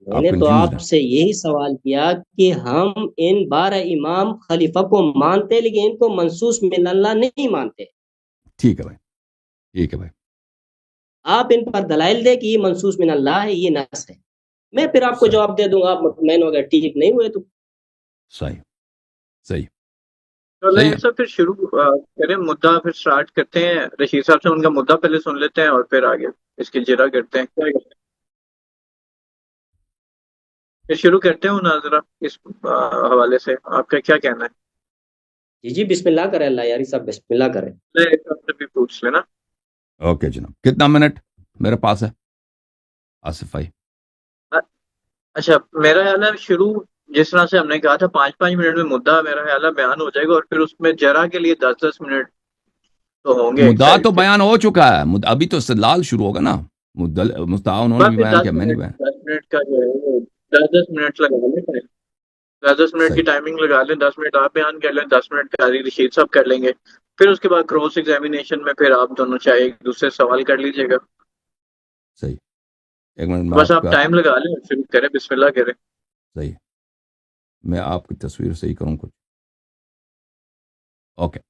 میں نے تو کنفیوزڈ آپ ہیں. سے یہی سوال کیا کہ ہم ان 12 امام خلیفہ کو مانتے لیکن ان کو منصوص من اللہ نہیں مانتے. ٹھیک ہے بھائی، ٹھیک ہے بھائی. آپ ان پر دلائل دیں کہ یہ منصوص من اللہ ہے، یہ نص ہے، میں پھر آپ کو صحیح جواب دے دوں گا. آپ مطمئن ہو گئے، ٹھیک نہیں ہوئے تو صحیح صحیح تو صحیح نہیں ہے. سر، پھر شروع کریں، مدعا پھر سٹارٹ کرتے ہیں. رشید صاحب سے ان کا مدعا پہلے سن لیتے ہیں اور پھر آگے اس کی جرا کرتے ہیں. کیا کرتے ہیں؟ پھر شروع کرتے ہیں مناظرہ اس حوالے سے. آپ کا کیا کہنا ہے؟ جی بسم اللہ کریں. اللہ یاری صاحب بسم اللہ کریں. آپ بھی پوچھ لینا. اوکے جناب، کتنا منٹ میرے پاس ہے آصف بھائی؟ اچھا، میرا خیال ہے شروع جس طرح سے ہم نے کہا تھا 5 منٹ میں مدعا میرا خیال ہے بیان ہو جائے گا، اور پھر اس میں جرا کے لیے 10 منٹ تو ہوں گے ایک مدعا سائڈ تو سے. بیان ہو چکا ہے، ابھی تو استدلال شروع ہوگا نا. مدعا انہوں نے بس بھی پھر بیان دس کیا، میں نے منٹ بیان. 10 منٹ کا جو ہے وہ 10 منٹ لگا لیں. 10 منٹ کی صحیح ٹائمنگ لگا لیں. 10 منٹ آپ بیان کر لیں، 10 منٹ قاضی رشید صاحب کر لیں گے. پھر اس کے بعد کراس ایگزامینیشن میں پھر آپ دونوں چاہے ایک دوسرے سے سوال کر لیجیے گا. صحیح. ایک منٹ میں بس آپ آپ کا، ٹائم لگا لیں اور شروع کریں. بسم اللہ کریں. صحیح، میں آپ کی تصویر صحیح کروں کچھ. اوکے،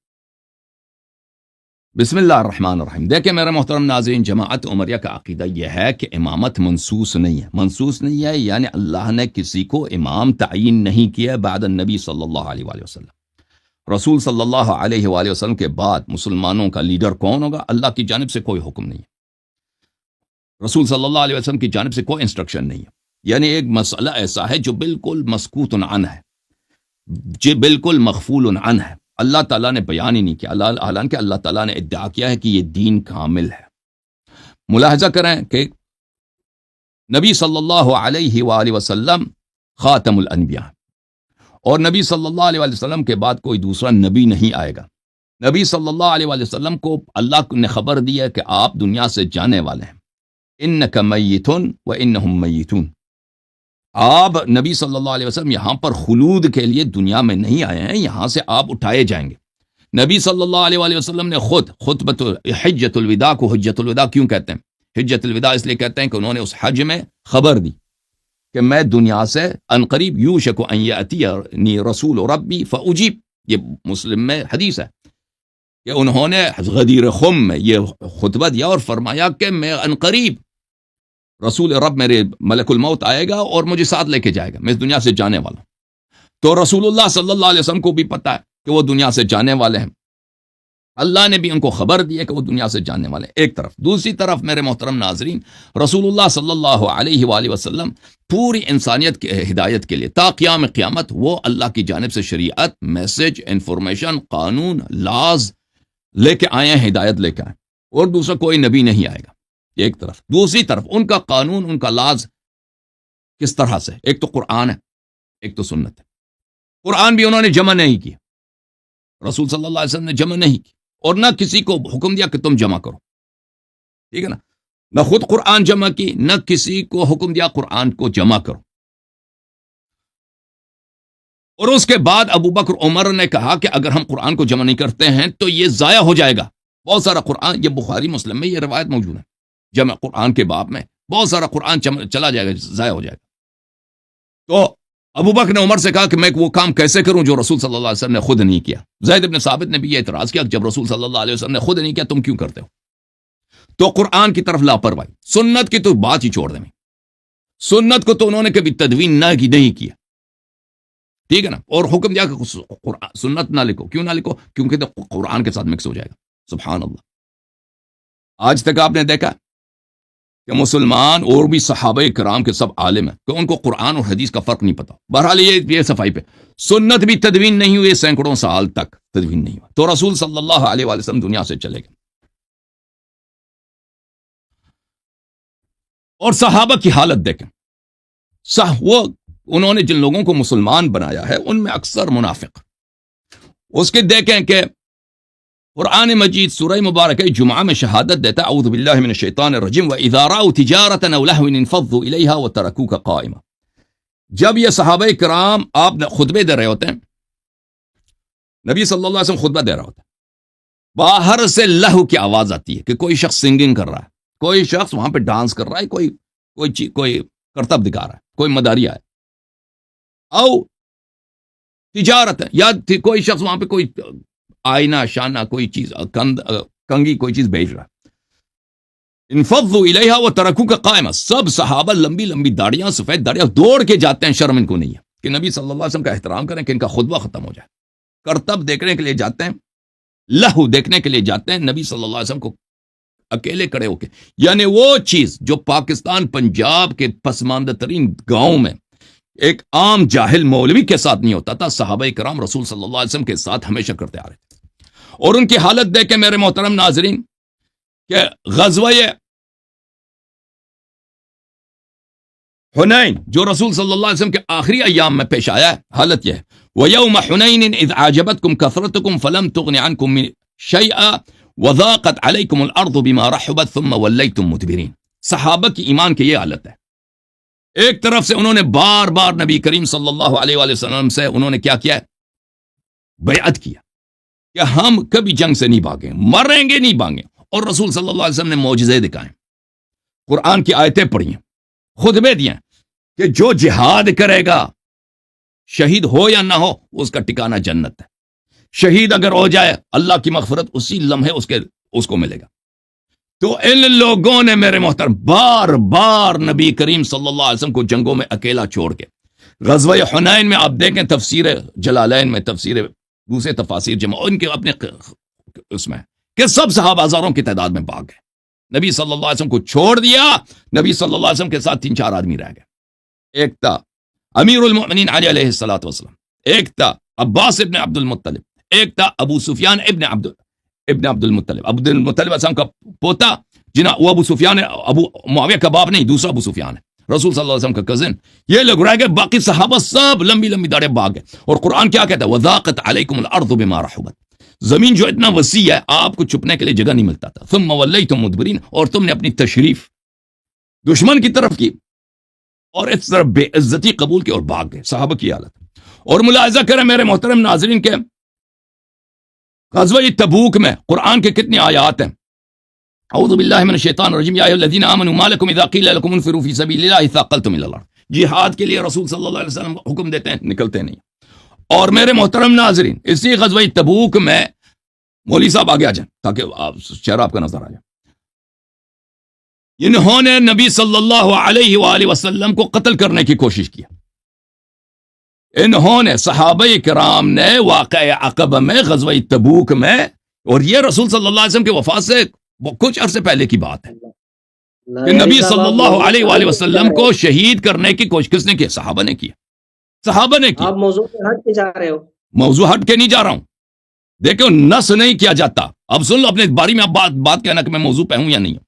بسم اللہ الرحمن الرحیم. دیکھیں میرے محترم ناظرین، جماعت عمریہ کا عقیدہ یہ ہے کہ امامت منصوص نہیں ہے. منصوص نہیں ہے یعنی اللہ نے کسی کو امام تعین نہیں کیا بعد النبی صلی اللہ علیہ وآلہ وسلم. رسول صلی اللہ علیہ وآلہ وسلم کے بعد مسلمانوں کا لیڈر کون ہوگا، اللہ کی جانب سے کوئی حکم نہیں ہے. رسول صلی اللہ علیہ وسلم کی جانب سے کوئی انسٹرکشن نہیں ہے. یعنی ایک مسئلہ ایسا ہے جو بالکل مسکوت عنہ ہے، جو بالکل مغفول عنہ ہے، اللہ تعالیٰ نے بیان ہی نہیں کیا. حالانکہ اللہ تعالیٰ نے ادعا کیا ہے کہ یہ دین کامل ہے. ملاحظہ کریں کہ نبی صلی اللہ علیہ وآلہ وسلم خاتم الانبیاء، اور نبی صلی اللہ علیہ وآلہ وسلم کے بعد کوئی دوسرا نبی نہیں آئے گا. نبی صلی اللہ علیہ وآلہ وسلم کو اللہ نے خبر دی ہے کہ آپ دنیا سے جانے والے ہیں. انک میت وانہم میتون. آپ نبی صلی اللہ علیہ وسلم یہاں پر خلود کے لیے دنیا میں نہیں آئے ہیں، یہاں سے آپ اٹھائے جائیں گے. نبی صلی اللہ علیہ وآلہ وسلم نے خود خطبۃ حجۃ الوداع کو حجۃ الوداع کیوں کہتے ہیں؟ حجۃ الوداع اس لیے کہتے ہیں کہ انہوں نے اس حج میں خبر دی کہ میں دنیا سے عنقریب یوشک ان یأتینی رسول ربی فاجیب. یہ مسلم میں حدیث ہے کہ انہوں نے غدیر خم میں یہ خطبہ دیا اور فرمایا کہ میں عنقریب رسول رب میرے ملک الموت آئے گا اور مجھے ساتھ لے کے جائے گا، میں اس دنیا سے جانے والا ہوں. تو رسول اللہ صلی اللہ علیہ وسلم کو بھی پتا ہے کہ وہ دنیا سے جانے والے ہیں. اللہ نے بھی ان کو خبر دی ہے کہ وہ دنیا سے جانے والے ہیں. ایک طرف. دوسری طرف میرے محترم ناظرین، رسول اللہ صلی اللہ علیہ وآلہ وسلم پوری انسانیت کی ہدایت کے لیے تا قیام قیامت وہ اللہ کی جانب سے شریعت، میسج، انفارمیشن، قانون، لاز لے کے آئے ہیں، ہدایت لے کے آئے، اور دوسرا کوئی نبی نہیں آئے گا. ایک طرف. دوسری طرف ان کا قانون، ان کا لاز کس طرح سے؟ ایک تو قرآن ہے، ایک تو سنت ہے. قرآن بھی انہوں نے جمع نہیں کیا، رسول صلی اللہ علیہ وسلم نے جمع نہیں کی، اور نہ کسی کو حکم دیا کہ تم جمع کرو. ٹھیک ہے نا؟ نہ خود قرآن جمع کی، نہ کسی کو حکم دیا قرآن کو جمع کرو. اور اس کے بعد ابو بکر عمر نے کہا کہ اگر ہم قرآن کو جمع نہیں کرتے ہیں تو یہ ضائع ہو جائے گا. بہت سارا قرآن، یہ بخاری مسلم میں یہ روایت موجود ہے، جمع قرآن کے باب میں بہت سارا قرآن چلا جائے گا، ضائع ہو جائے گا. تو ابو بکر نے عمر سے کہا کہ میں وہ کام کیسے کروں جو رسول صلی اللہ علیہ وسلم نے خود نہیں کیا. زید بن ثابت نے بھی یہ اعتراض کیا کہ جب رسول صلی اللہ علیہ وسلم نے خود نہیں کیا تم کیوں کرتے ہو؟ تو قرآن کی طرف لاپرواہی. سنت کی تو بات ہی چھوڑ دیں، سنت کو تو انہوں نے کبھی تدوین نہ کی، نہیں کیا. ٹھیک ہے نا؟ اور حکم دیا کہ سنت نہ لکھو. کیوں نہ لکھو؟ کیونکہ تو قرآن کے ساتھ مکس ہو جائے گا. سبحان اللہ. آج تک آپ نے دیکھا کہ مسلمان اور بھی صحابہ کرام کے سب عالم ہیں کہ ان کو قرآن اور حدیث کا فرق نہیں پتا. بہرحال یہ صفائی پہ سنت بھی تدوین نہیں ہوئی، سینکڑوں سال تک تدوین نہیں ہوا. تو رسول صلی اللہ علیہ وآلہ وسلم دنیا سے چلے گئے. اور صحابہ کی حالت دیکھیں. وہ انہوں نے جن لوگوں کو مسلمان بنایا ہے ان میں اکثر منافق. اس کے دیکھیں کہ قرآن مجید سورہ مبارکہ جمعہ میں شہادت دیتا اعوذ باللہ من الشیطان الرجیم وَإِذَا رَأَوْا تِجَارَةً أَوْ لَهْوًا انفضوا إِلَيْهَا وَتَرَكُوكَ قَائِمًا. جب یہ صحابہ کرام آپ خطبے دے رہے ہوتے ہیں، نبی صلی اللہ علیہ وسلم خطبہ دے رہا ہوتا ہے، باہر سے لہو کی آواز آتی ہے کہ کوئی شخص سنگنگ کر رہا ہے، کوئی شخص وہاں پہ ڈانس کر رہا ہے، کوئی کرتب دکھا رہا ہے، کوئی مداریہ ہے، او تجارت ہے، یا کوئی شخص وہاں پہ کوئی آئینہ شانہ کوئی چیز کنگھی کوئی چیز بھیج رہا ہے، انفضوا الیہا وترکوک قائما، سب صحابہ لمبی لمبی داڑیاں سفید داڑیاں دوڑ کے جاتے ہیں، شرم ان کو نہیں ہے کہ نبی صلی اللہ علیہ وسلم کا احترام کریں کہ ان کا خطبہ ختم ہو جائے، کرتب دیکھنے کے لیے جاتے ہیں، لہو دیکھنے کے لیے جاتے ہیں، نبی صلی اللہ علیہ وسلم کو اکیلے کھڑے ہو کے، یعنی وہ چیز جو پاکستان پنجاب کے پسماندہ ترین گاؤں میں ایک عام جاہل مولوی کے ساتھ نہیں ہوتا تھا، صحابہ کرام رسول صلی اللہ علیہ وسلم کے ساتھ ہمیشہ کرتے آ رہے تھے۔ اور ان کی حالت دیکھ کے میرے محترم ناظرین کہ غزوہ حنین جو رسول صلی اللہ علیہ وسلم کے آخری ایام میں پیش آیا ہے، حالت یہ ہے وَيَوْمَ حُنَيْنٍ إِذْ أَعْجَبَتْكُمْ كَثْرَتُكُمْ فَلَمْ تُغْنِ عَنْكُمْ مِنْ شَيْئًا وَضَاقَتْ عَلَيْكُمُ الْأَرْضُ بِمَا رَحُبَتْ ثُمَّ وَلَّيْتُمْ مُدْبِرِينَ۔ صحابہ کی ایمان کی یہ حالت ہے، ایک طرف سے انہوں نے بار بار نبی کریم صلی اللہ علیہ وآلہ وسلم سے انہوں نے کیا کیا ہے؟ بیعت کیا کہ ہم کبھی جنگ سے نہیں بھاگیں، مریں گے نہیں بھاگیں، اور رسول صلی اللہ علیہ وسلم نے معجزے دکھائیں، قرآن کی آیتیں پڑھی ہیں، خطبے دیے ہیں کہ جو جہاد کرے گا شہید ہو یا نہ ہو اس کا ٹھکانہ جنت ہے، شہید اگر ہو جائے اللہ کی مغفرت اسی لمحے اس کو ملے گا۔ تو ان لوگوں نے میرے محترم بار بار نبی کریم صلی اللہ علیہ وسلم کو جنگوں میں اکیلا چھوڑ کے، غزوہ حنین میں آپ دیکھیں تفسیر جلالین میں، تفسیر دوسرے تفاسیر جمع ان کے اپنے اس میں کہ سب صحابہ ہزاروں کی تعداد میں بھاگ گئے، نبی صلی اللہ علیہ وسلم کو چھوڑ دیا، نبی صلی اللہ علیہ وسلم کے ساتھ 3-4 آدمی رہ گئے، ایک تھا امیر المؤمنین علی علیہ الصلوۃ والسلام، ایک تھا عباس ابن عبد المطلب، ایک تھا ابو سفیان ابن عبد المطلب اسلام کا پوتا جنہا وہ ابو سفیان ہے، ابو معاویہ کا باپ نہیں، دوسرا ابو سفیان ہے، رسول صلی اللہ علیہ وسلم کا کزن، یہ لوگ رہ گئے، باقی صحابہ سب لمبی لمبی داڑیں بھاگ گئے۔ اور قرآن کیا کہتا ہے وَضَاقَتْ عَلَيْكُمُ الْأَرْضُ بِمَا رَحُبَتْ، زمین جو اتنا وسیع ہے آپ کو چھپنے کے لیے جگہ نہیں ملتا تھا، ثُمَّ وَلَّيْتُمْ مُدْبِرِينَ، اور تم نے اپنی تشریف دشمن کی طرف کی اور اس طرف بے عزتی قبول کی اور بھاگ گئے، صحابہ کی حالت۔ اور ملاحظہ کریں میرے محترم ناظرین کے غزوہ تبوک میں قرآن کے کتنی آیات ہیں، اعوذ باللہ من الشیطان الرجیم، یا ایھا الذین آمنوا ما لکم اذا قیل لکم انفروا فی سبیل اللہ ثاقلتم الی الارض، جہاد کے لیے رسول صلی اللہ علیہ وسلم حکم دیتے ہیں، نکلتے نہیں۔ اور میرے محترم ناظرین اسی غزوہ تبوک میں مولوی صاحب آگے آ جائیں تاکہ چہرہ آپ کا نظر آ جائے، انہوں نے نبی صلی اللہ علیہ وآلہ وسلم کو قتل کرنے کی کوشش کی، انہوں نے صحابہ کرام نے واقعہ عقبہ میں غزوہ تبوک میں، اور یہ رسول صلی اللہ علیہ وسلم کے وفات سے کچھ عرصے پہلے کی بات ہے کہ نبی صلی اللہ علیہ وآلہ وسلم کو شہید کرنے کی کوشش کس نے کی؟ صحابہ نے کی، صحابہ نے کی۔ آپ موضوع پہ ہٹ کے جا رہے ہو، موضوع ہٹ کے نہیں جا رہا ہوں، دیکھو نس نہیں کیا جاتا، اب سن لو اپنے باری میں آپ بات کہنا کہ میں موضوع پہ ہوں یا نہیں ہوں۔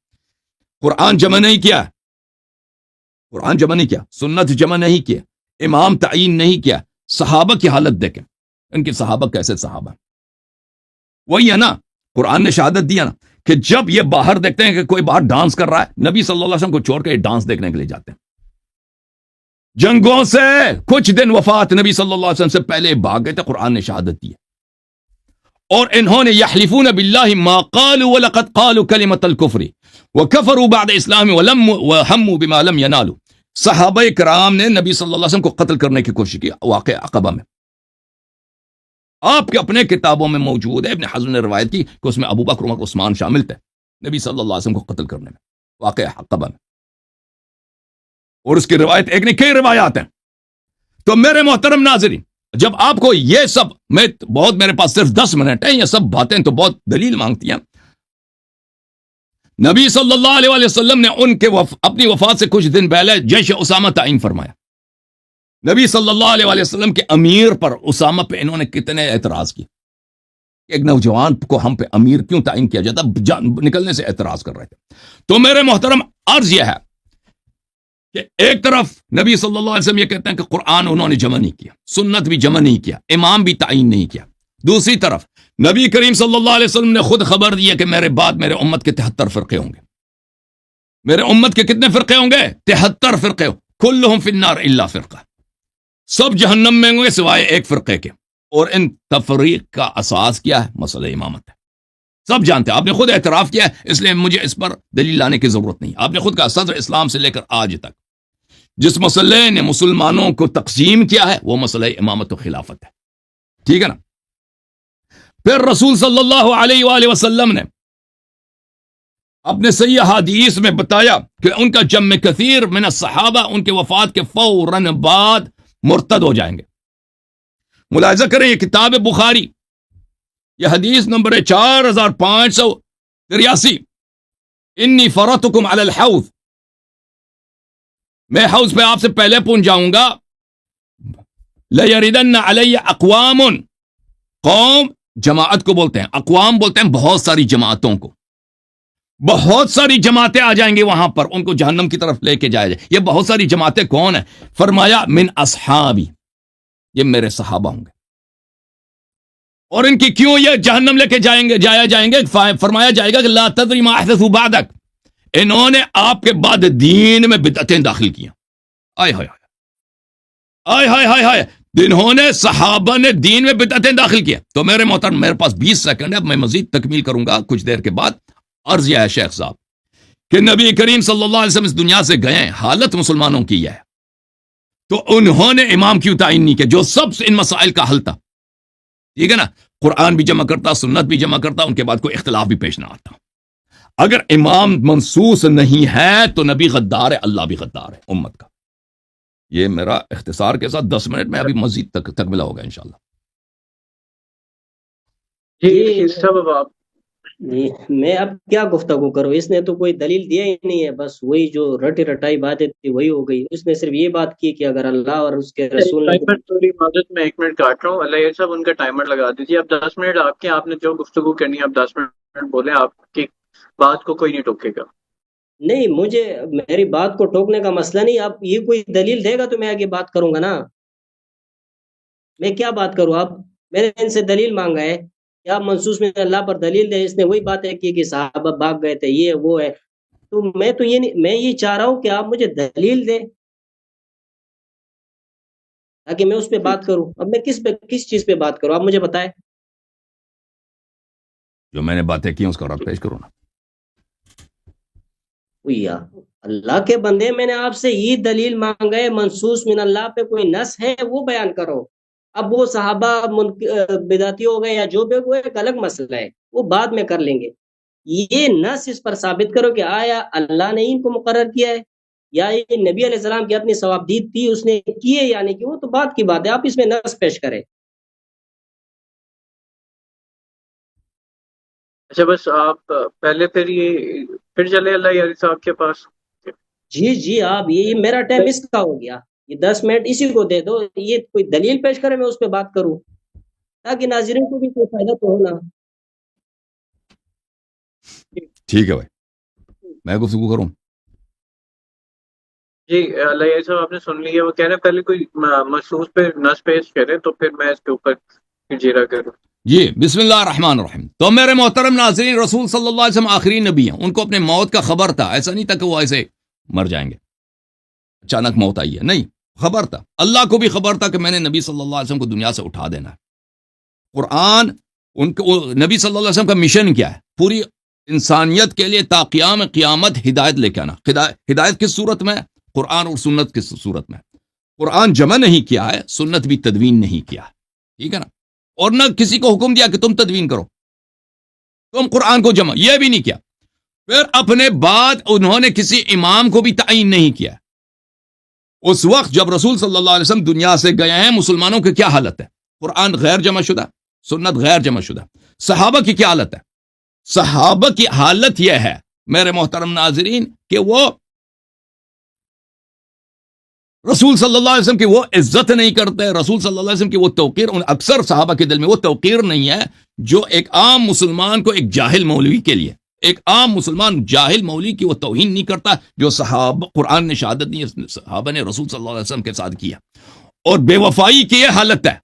قرآن جمع نہیں کیا، قرآن جمع نہیں کیا، سنت جمع نہیں کیا، امام تعین نہیں کیا، صحابہ کی حالت دیکھیں، ان کے صحابہ کیسے صحابہ، وہی ہے نا، قرآن نے شہادت دیا نا کہ جب یہ باہر دیکھتے ہیں کہ کوئی باہر ڈانس کر رہا ہے، نبی صلی اللہ علیہ وسلم کو چھوڑ کے ڈانس دیکھنے کے لیے جاتے ہیں، جنگوں سے کچھ دن وفات نبی صلی اللہ علیہ وسلم سے پہلے بھاگ گئے تھے، قرآن نے شہادت دی، اور انہوں نے یحلفون باللہ ما قالوا ولقد قالوا کلمۃ الکفر وکفروا بعد اسلام وہموا بما لم ینالوا، صحابہ کرام نے نبی صلی اللہ علیہ وسلم کو قتل کرنے کی کوشش کی واقعہ عقبہ میں، آپ کے اپنے کتابوں میں موجود ہے، ابن حزم نے روایت کی کہ اس میں ابو بکر عمر عثمان شامل تھے نبی صلی اللہ علیہ وسلم کو قتل کرنے میں واقعہ عقبہ میں، اور اس کی روایت ایک نہیں کئی روایات ہیں۔ تو میرے محترم ناظرین جب آپ کو یہ سب میرے پاس صرف 10 منٹ ہیں، یہ سب باتیں تو بہت دلیل مانگتی ہیں، نبی صلی اللہ علیہ وآلہ وسلم نے ان کے اپنی وفات سے کچھ دن پہلے جیش اسامہ تعین فرمایا، نبی صلی اللہ علیہ وآلہ وسلم کے امیر پر اسامہ پہ انہوں نے کتنے اعتراض کیے، ایک نوجوان کو ہم پہ امیر کیوں تعین کیا جاتا، نکلنے سے اعتراض کر رہے تھے۔ تو میرے محترم عرض یہ ہے کہ ایک طرف نبی صلی اللہ علیہ وسلم یہ کہتے ہیں کہ قرآن انہوں نے جمع نہیں کیا، سنت بھی جمع نہیں کیا، امام بھی تعین نہیں کیا، دوسری طرف نبی کریم صلی اللہ علیہ وسلم نے خود خبر دی ہے کہ میرے بعد میرے امت کے 73 فرقے ہوں گے، میرے امت کے کتنے فرقے ہوں گے؟ 73 فرقے، کلہم فی النار الا فرقہ، سب جہنم میں ہوں گے سوائے ایک فرقے کے، اور ان تفریق کا اساس کیا ہے؟ مسئلہ امامت ہے، سب جانتے ہیں، آپ نے خود اعتراف کیا ہے، اس لیے مجھے اس پر دلیل لانے کی ضرورت نہیں، آپ نے خود کہا صدر اسلام سے لے کر آج تک جس مسئلے نے مسلمانوں کو تقسیم کیا ہے وہ مسئلہ امامت و خلافت ہے. ٹھیک ہے نا. پھر رسول صلی اللہ علیہ وآلہ وسلم نے اپنے صحیح حدیث میں بتایا کہ ان کا جمع کثیر من الصحابہ ان کے وفات کے فوراً بعد مرتد ہو جائیں گے. ملاحظہ کریں یہ کتاب بخاری، یہ حدیث نمبر 4583. انی فرطکم علی الحوض، میں حوض پہ آپ سے پہلے پہنچ جاؤں گا. لیردن علی اقوام، قوم جماعت کو بولتے ہیں، اقوام بولتے ہیں بہت ساری جماعتوں کو. بہت ساری جماعتیں آ جائیں گی وہاں پر، ان کو جہنم کی طرف لے کے جایا جائے. یہ بہت ساری جماعتیں کون ہیں؟ فرمایا من اصحابی، یہ میرے صحابہ ہوں گے. اور ان کی کیوں یہ جہنم لے کے جایا جائیں گے؟ فرمایا جائے گا کہ لا تدری ما احدثوا بعدک، انہوں نے آپ کے بعد دین میں بدعتیں داخل کیا. آئے ہائے آئے ہائے ہائے ہائے، جنہوں نے صحابہ نے دین میں بدعتیں داخل کیا. تو میرے محترم میرے پاس 20 سیکنڈ ہے، اب میں مزید تکمیل کروں گا کچھ دیر کے بعد. عرض یہ ہے شیخ صاحب کہ نبی کریم صلی اللہ علیہ وسلم اس دنیا سے گئے، حالت مسلمانوں کی ہے، تو انہوں نے امام کیوں تعین نہیں کیا جو سب سے ان مسائل کا حل تھا. ٹھیک ہے نا. قرآن بھی جمع کرتا، سنت بھی جمع کرتا، ان کے بعد کوئی اختلاف بھی پیش نہ آتا. اگر امام منصوص نہیں ہے تو نبی غدار ہے، اللہ بھی غدار ہے امت کا. یہ میرا اختصار کے ساتھ 10 منٹ میں ابھی مزید تکملہ ہوگا انشاءاللہ. جی سب آپ میں اب کیا گفتگو کروں؟ اس نے تو کوئی دلیل دیا ہی نہیں ہے، بس وہی جو رٹی رٹائی باتیں تھی وہی ہو گئی. اس نے صرف یہ بات کی کہ اگر اللہ اور اس کے رسول نے ٹائمر تھوڑی معذرت میں 1 منٹ کاٹ رہا ہوں. اللہ صاحب ان کا ٹائمر لگا دیجیے. اب 10 منٹ آپ کے، آپ نے جو گفتگو کرنی ہے اب 10 منٹ بولیں، آپ کی بات کو کوئی نہیں ٹوکے گا. نہیں، مجھے میری بات کو ٹوکنے کا مسئلہ نہیں. اب یہ کوئی دلیل دے گا تو میں آگے بات کروں گا نا. میں کیا بات کروں؟ اب میں نے ان سے دلیل مانگا ہے کہ آپ منصوص میں اللہ پر دلیل دے. اس نے وہی باتیں کی کہ صحابہ بھاگ گئے تھے، یہ وہ ہے. تو میں تو یہ نہیں، میں یہ چاہ رہا ہوں کہ آپ مجھے دلیل دیں تاکہ میں اس پہ بات کروں. اب میں کس چیز پہ بات کروں؟ آپ مجھے بتائیں. جو میں نے باتیں کی اس کا رد پیش کرو نا. یا اللہ کے بندے، میں نے آپ سے یہ دلیل مانگا ہے منصوص من اللہ پہ کوئی نص ہے وہ بیان کرو. اب وہ صحابہ بدعتی ہو گئے یا جو بھی، وہ ایک الگ مسئلہ ہے، وہ بعد میں کر لیں گے. یہ نص اس پر ثابت کرو کہ آیا اللہ نے ان کو مقرر کیا ہے یا یہ نبی علیہ السلام کی اپنی ثوابدید تھی اس نے کیے یعنی کہ وہ تو بات کی بات ہے. آپ اس میں نص پیش کریں. اچھا بس آپ پہلے پھر چلے اللہ یاری صاحب کے پاس. جی آپ، یہ میرا ٹائم اس کا ہو گیا، یہ 10 منٹ اسی کو دے دو. یہ کوئی دلیل پیش کرے میں اس پہ بات کروں تاکہ ناظرین کو بھی کوئی فائدہ تو ہونا. ٹھیک ہے بھائی، میں گفتگو کروں. جی اللہ یاری صاحب آپ نے سن لیا. وہ کہہ رہے ہیں پہلے کوئی مخصوص پہ نص پیش کرے تو پھر میں اس کے اوپر جیرا کروں. جی بسم اللہ الرحمن الرحیم. تو میرے محترم ناظرین، رسول صلی اللہ علیہ وسلم آخری نبی ہیں، ان کو اپنے موت کا خبر تھا. ایسا نہیں تھا کہ وہ ایسے مر جائیں گے، اچانک موت آئی ہے، نہیں، خبر تھا. اللہ کو بھی خبر تھا کہ میں نے نبی صلی اللہ علیہ وسلم کو دنیا سے اٹھا دینا ہے. قرآن ان کو، نبی صلی اللہ علیہ وسلم کا مشن کیا ہے؟ پوری انسانیت کے لیے تا قیام قیامت ہدایت لے کے آنا. ہدایت کس صورت میں؟ قرآن اور سنت کس صورت میں؟ قرآن جمع نہیں کیا ہے، سنت بھی تدوین نہیں کیا ہے. ٹھیک ہے نا. اور نہ کسی کو حکم دیا کہ تم تدوین کرو، تم قرآن کو جمع، یہ بھی نہیں کیا. پھر اپنے بعد انہوں نے کسی امام کو بھی تعین نہیں کیا. اس وقت جب رسول صلی اللہ علیہ وسلم دنیا سے گئے ہیں، مسلمانوں کی کیا حالت ہے؟ قرآن غیر جمع شدہ، سنت غیر جمع شدہ. صحابہ کی کیا حالت ہے؟ صحابہ کی حالت یہ ہے میرے محترم ناظرین کہ وہ رسول صلی اللہ علیہ وسلم کی وہ عزت نہیں کرتے، رسول صلی اللہ علیہ وسلم کی وہ توقیر، اکثر صحابہ کے دل میں وہ توقیر نہیں ہے جو ایک عام مسلمان کو، ایک جاہل مولوی کے لیے، ایک عام مسلمان جاہل مولوی کی وہ توہین نہیں کرتا جو صحابہ، قرآن نے شہادت دی صحابہ نے رسول صلی اللہ علیہ وسلم کے ساتھ کیا. اور بے وفائی کی یہ حالت ہے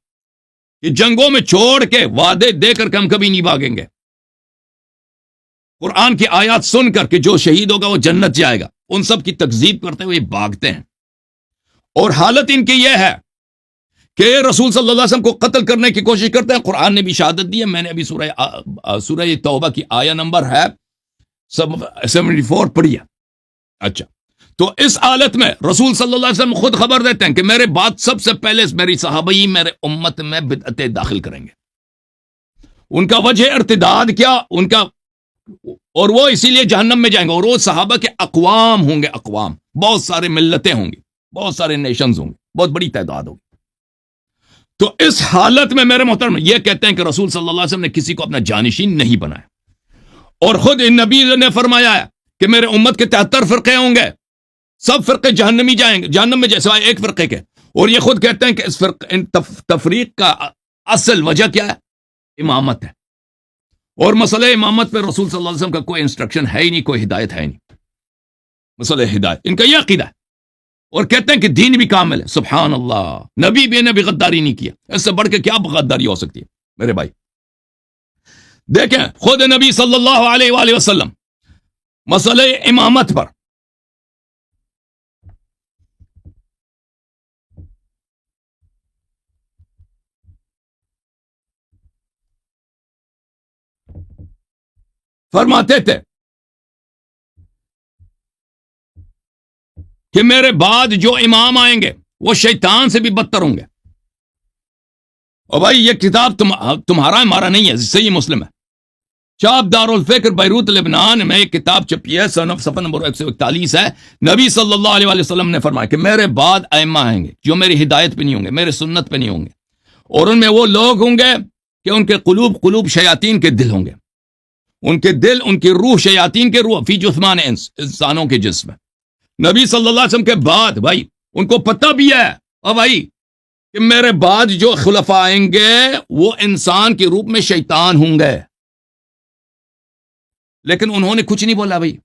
کہ جنگوں میں چھوڑ کے وعدے دے کر ہم کبھی نہیں بھاگیں گے. قرآن کی آیات سن کر کہ جو شہید ہوگا وہ جنت جائے گا، ان سب کی تکذیب کرتے ہوئے بھاگتے ہیں. اور حالت ان کی یہ ہے کہ رسول صلی اللہ علیہ وسلم کو قتل کرنے کی کوشش کرتے ہیں. قرآن نے بھی شہادت دی ہے. میں نے ابھی سورہ توبہ کی آیہ نمبر ہے 74 پڑھی ہے. اچھا، تو اس حالت میں رسول صلی اللہ علیہ وسلم خود خبر دیتے ہیں کہ میرے بعد سب سے پہلے میری صحابہ ہی میرے امت میں بدعتیں داخل کریں گے. ان کا وجہ ارتداد کیا؟ ان کا، اور وہ اسی لیے جہنم میں جائیں گے. اور وہ صحابہ کے اقوام ہوں گے، اقوام، بہت سارے ملتیں ہوں گی، بہت سارے نیشنز ہوں گے، بہت بڑی تعداد ہوگی. تو اس حالت میں میرے محترم یہ کہتے ہیں کہ رسول صلی اللہ علیہ وسلم نے کسی کو اپنا جانشین نہیں بنایا. اور خود ان نبی نے فرمایا ہے کہ میرے امت کے 73 فرقے ہوں گے، سب فرقے جہنمی جائیں گے، جہنم میں سوائے ایک فرقے کے. اور یہ خود کہتے ہیں کہ اس تفریق کا اصل وجہ کیا ہے؟ امامت ہے. اور مسئلہ امامت پہ رسول صلی اللہ علیہ وسلم کا کوئی انسٹرکشن ہے ہی نہیں، کوئی ہدایت ہے ہی نہیں. مسئلہ ہدایت ان کا یہ عقیدہ ہے. اور کہتے ہیں کہ دین بھی کامل ہے. سبحان اللہ، نبی نے بھی غداری نہیں کیا. اس سے بڑھ کے کیا غداری ہو سکتی ہے میرے بھائی؟ دیکھیں خود نبی صلی اللہ علیہ وآلہ وسلم مسئلہ امامت پر فرماتے تھے کہ میرے بعد جو امام آئیں گے وہ شیطان سے بھی بدتر ہوں گے. اور بھائی یہ کتاب تمہارا ہمارا نہیں ہے، صحیح مسلم ہے، چاپ دار الفکر بیروت لبنان میں ایک کتاب چھپی ہے، صفحہ نمبر 141 ہے. نبی صلی اللہ علیہ وآلہ وسلم نے فرمایا کہ میرے بعد ائمہ آئیں گے جو میری ہدایت پہ نہیں ہوں گے، میرے سنت پہ نہیں ہوں گے. اور ان میں وہ لوگ ہوں گے کہ ان کے قلوب شیاطین کے دل ہوں گے. ان کے دل، ان کی روح شیاطین کے روح فی جثمان انس، انسانوں کے جسم. نبی صلی اللہ علیہ وسلم کے بعد بھائی ان کو پتہ بھی ہے اور بھائی کہ میرے بعد جو خلفاء آئیں گے وہ انسان کے روپ میں شیطان ہوں گے. لیکن انہوں نے کچھ نہیں بولا. بھائی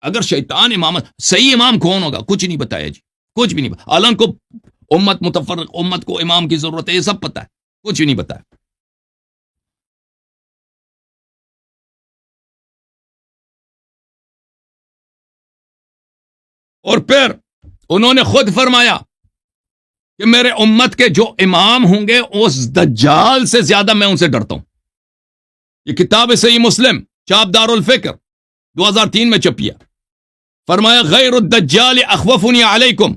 اگر شیطان امامت، صحیح امام کون ہوگا؟ کچھ نہیں بتایا جی، کچھ بھی نہیں بتایا. عالم کو امت متفرق، امت کو امام کی ضرورت ہے، یہ سب پتہ ہے، کچھ بھی نہیں بتایا. اور پھر انہوں نے خود فرمایا کہ میرے امت کے جو امام ہوں گے اس دجال سے زیادہ میں ان سے ڈرتا ہوں. یہ کتاب صحیح مسلم چاپ دار الفکر 2003 میں چھپی ہے. فرمایا غیر الدجال اخوفنی علیکم،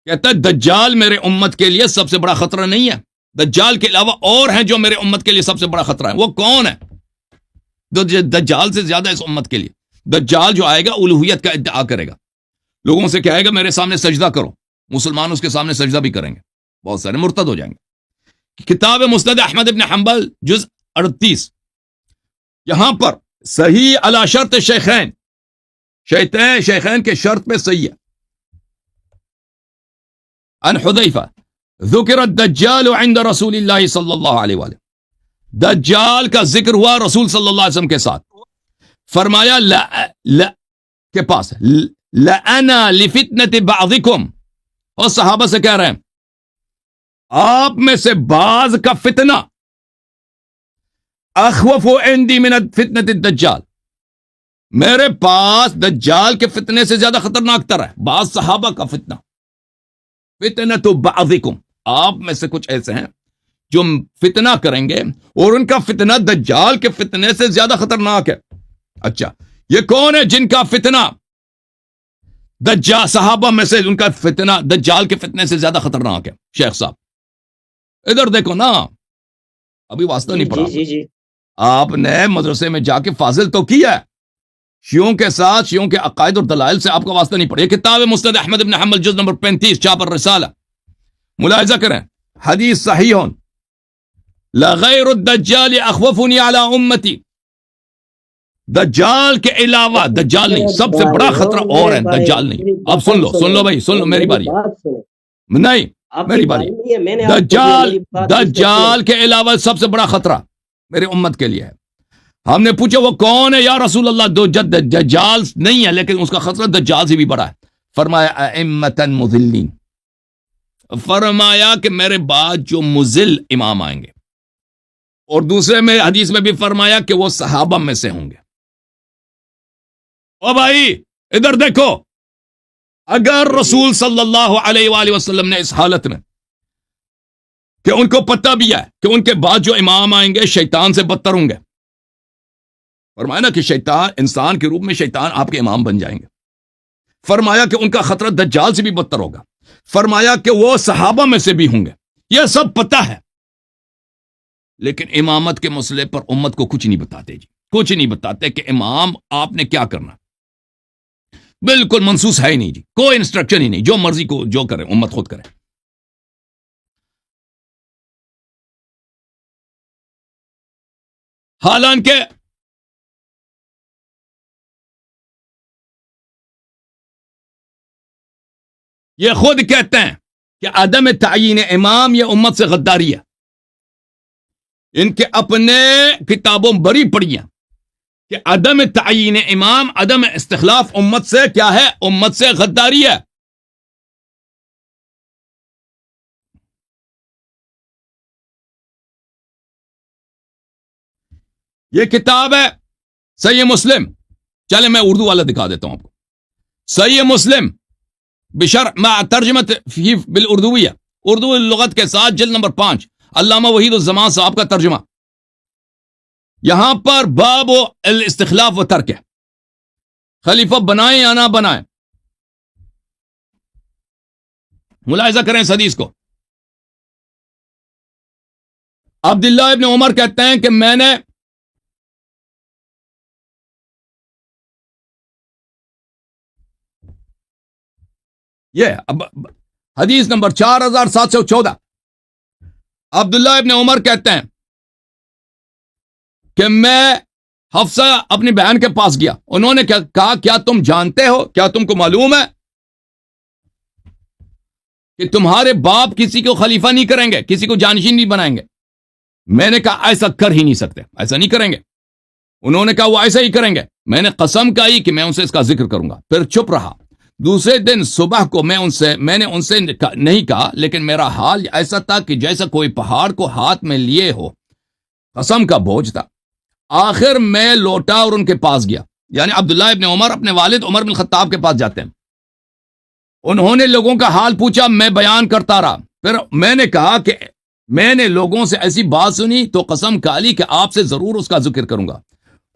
کہتا ہے دجال میرے امت کے لیے سب سے بڑا خطرہ نہیں ہے. دجال کے علاوہ اور ہیں جو میرے امت کے لیے سب سے بڑا خطرہ ہے. وہ کون ہے دجال سے زیادہ اس امت کے لیے؟ دجال جو آئے گا الوہیت کا ادعا کرے گا، لوگوں سے کہے گا میرے سامنے سجدہ کرو. مسلمان اس کے سامنے سجدہ بھی کریں گے، بہت سارے مرتد ہو جائیں گے. کتاب مسند احمد ابن حنبل جز 38 یہاں پر صحیح علی شرط شیخین، شیخین کے شرط پہ صحیح ہے. عن حذیفہ ذکر الدجال عند رسول اللہ صلی اللہ علیہ وآلہ، دجال کا ذکر ہوا رسول صلی اللہ علیہ وسلم کے ساتھ. فرمایا کے پاس لَأَنَا لِفِتْنَةِ بَعْضِكُمْ، اور صحابہ سے کہہ رہے ہیں آپ میں سے بعض کا فتنہ اخوف عندی من فتنة الدجال، میرے پاس دجال کے فتنے سے زیادہ خطرناک تر ہے بعض صحابہ کا فتنہ. فتنۃ بعضکم، آپ میں سے کچھ ایسے ہیں جو فتنہ کریں گے اور ان کا فتنہ دجال کے فتنے سے زیادہ خطرناک ہے. اچھا یہ کون ہے جن کا فتنہ دجال، صحابہ میں سے ان کا فتنہ دجال کے فتنے سے زیادہ خطرناک ہے؟ شیخ صاحب ادھر دیکھو نا، ابھی واسطہ نہیں پڑھا. جی آپ نے مدرسے میں جا کے فاضل تو کیا ہے، شیعوں کے ساتھ، شیعوں کے عقائد اور دلائل سے آپ کا واسطہ نہیں پڑا. یہ کتاب مسند احمد ابن حنبل جز نمبر 35 چاپ الرسالہ، ملاحظہ کریں. حدیث صحیح لغیر الدجال اخوفنی علی امتی، دجال کے علاوہ، دجال نہیں، سب سے بڑا خطرہ اور ہے، دجال نہیں. اب سن لو بھائی، سن لو، میری باری نہیں، میری باری. دجال کے علاوہ سب سے بڑا خطرہ میرے امت کے لیے ہے. ہم نے پوچھا وہ کون ہے یا رسول اللہ؟ دجال نہیں ہے لیکن اس کا خطرہ دجال سے بھی بڑا ہے. فرمایا ائمۃ مضلین، فرمایا کہ میرے بعد جو مضل امام آئیں گے. اور دوسرے میں حدیث میں بھی فرمایا کہ وہ صحابہ میں سے ہوں گے. او بھائی ادھر دیکھو، اگر رسول صلی اللہ علیہ وآلہ وسلم نے اس حالت میں کہ ان کو پتہ بھی ہے کہ ان کے بعد جو امام آئیں گے شیطان سے بدتر ہوں گے، فرمایا نا کہ شیطان انسان کے روپ میں شیطان آپ کے امام بن جائیں گے. فرمایا کہ ان کا خطرہ دجال سے بھی بدتر ہوگا، فرمایا کہ وہ صحابہ میں سے بھی ہوں گے، یہ سب پتہ ہے، لیکن امامت کے مسئلے پر امت کو کچھ نہیں بتاتے جی، کچھ نہیں بتاتے کہ امام آپ نے کیا کرنا، بالکل منسوس ہے ہی نہیں جی، کوئی انسٹرکشن ہی نہیں، جو مرضی کو جو کرے امت خود کرے۔ حالانکہ یہ خود کہتے ہیں کہ عدم تعین امام یہ امت سے غداری ہے، ان کے اپنے کتابوں بری پڑی ہیں کہ عدم تعین امام، عدم استخلاف امت سے کیا ہے؟ امت سے غداری ہے۔ یہ کتاب ہے صحیح مسلم، چلے میں اردو والا دکھا دیتا ہوں آپ کو، صحیح مسلم بشرح مع ترجمت فی بالاردویہ، اردو لغت کے ساتھ، جلد نمبر 5، علامہ وحید الزمان صاحب کا ترجمہ۔ یہاں پر باب الاستخلاف و ترک، خلیفہ بنائیں یا نہ بنائیں، ملاحظہ کریں اس حدیث کو۔ عبداللہ ابن عمر کہتے ہیں کہ میں نے یہ حدیث نمبر 4714، عبداللہ ابن عمر کہتے ہیں کہ میں حفصہ اپنی بہن کے پاس گیا، انہوں نے کہا کیا تم جانتے ہو، کیا تم کو معلوم ہے کہ تمہارے باپ کسی کو خلیفہ نہیں کریں گے، کسی کو جانشین نہیں بنائیں گے؟ میں نے کہا ایسا کر ہی نہیں سکتے، ایسا نہیں کریں گے۔ انہوں نے کہا وہ ایسا ہی کریں گے۔ میں نے قسم کھائی کہ میں ان سے اس کا ذکر کروں گا، پھر چپ رہا۔ دوسرے دن صبح کو میں نے ان سے نہیں کہا، لیکن میرا حال ایسا تھا کہ جیسا کوئی پہاڑ کو ہاتھ میں لیے ہو، قسم کا بوجھ تھا۔ آخر میں لوٹا اور ان کے پاس گیا، یعنی عبداللہ ابن عمر اپنے والد عمر بن خطاب کے پاس جاتے ہیں۔ انہوں نے لوگوں کا حال پوچھا، میں بیان کرتا رہا، پھر میں نے کہا کہ میں نے لوگوں سے ایسی بات سنی تو قسم کھا لی کہ آپ سے ضرور اس کا ذکر کروں گا۔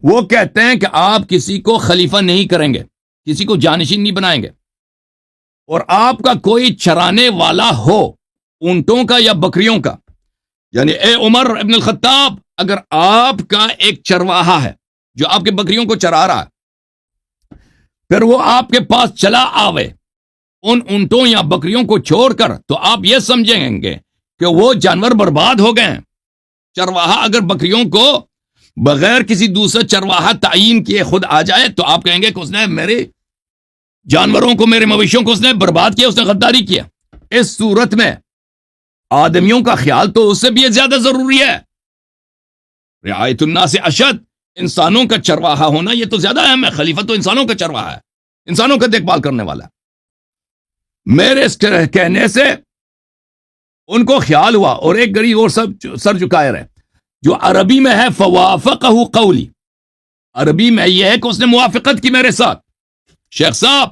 وہ کہتے ہیں کہ آپ کسی کو خلیفہ نہیں کریں گے، کسی کو جانشین نہیں بنائیں گے، اور آپ کا کوئی چرانے والا ہو اونٹوں کا یا بکریوں کا، یعنی اے عمر ابن الخطاب، اگر آپ کا ایک چرواہا ہے جو آپ کے بکریوں کو چرا رہا ہے، پھر وہ آپ کے پاس چلا آوے ان اونٹوں یا بکریوں کو چھوڑ کر، تو آپ یہ سمجھیں گے کہ وہ جانور برباد ہو گئے ہیں۔ چرواہا اگر بکریوں کو بغیر کسی دوسرے چرواہا تعین کیے خود آ جائے تو آپ کہیں گے کہ اس نے میرے جانوروں کو، میرے مویشیوں کو اس نے برباد کیا، اس نے غداری کیا۔ اس صورت میں آدمیوں کا خیال تو اس سے بھی زیادہ ضروری ہے۔ رعایت الناس اشد، انسانوں کا چرواہا ہونا یہ تو زیادہ اہم ہے۔ خلیفہ تو انسانوں کا چرواہا ہے، انسانوں کا دیکھ بھال کرنے والا ہے۔ میرے اس کہنے سے ان کو خیال ہوا، اور ایک غریب اور سر جھکائے رہے، جو عربی میں ہے فوافقہ قولی، عربی میں یہ ہے کہ اس نے موافقت کی میرے ساتھ۔ شیخ صاحب،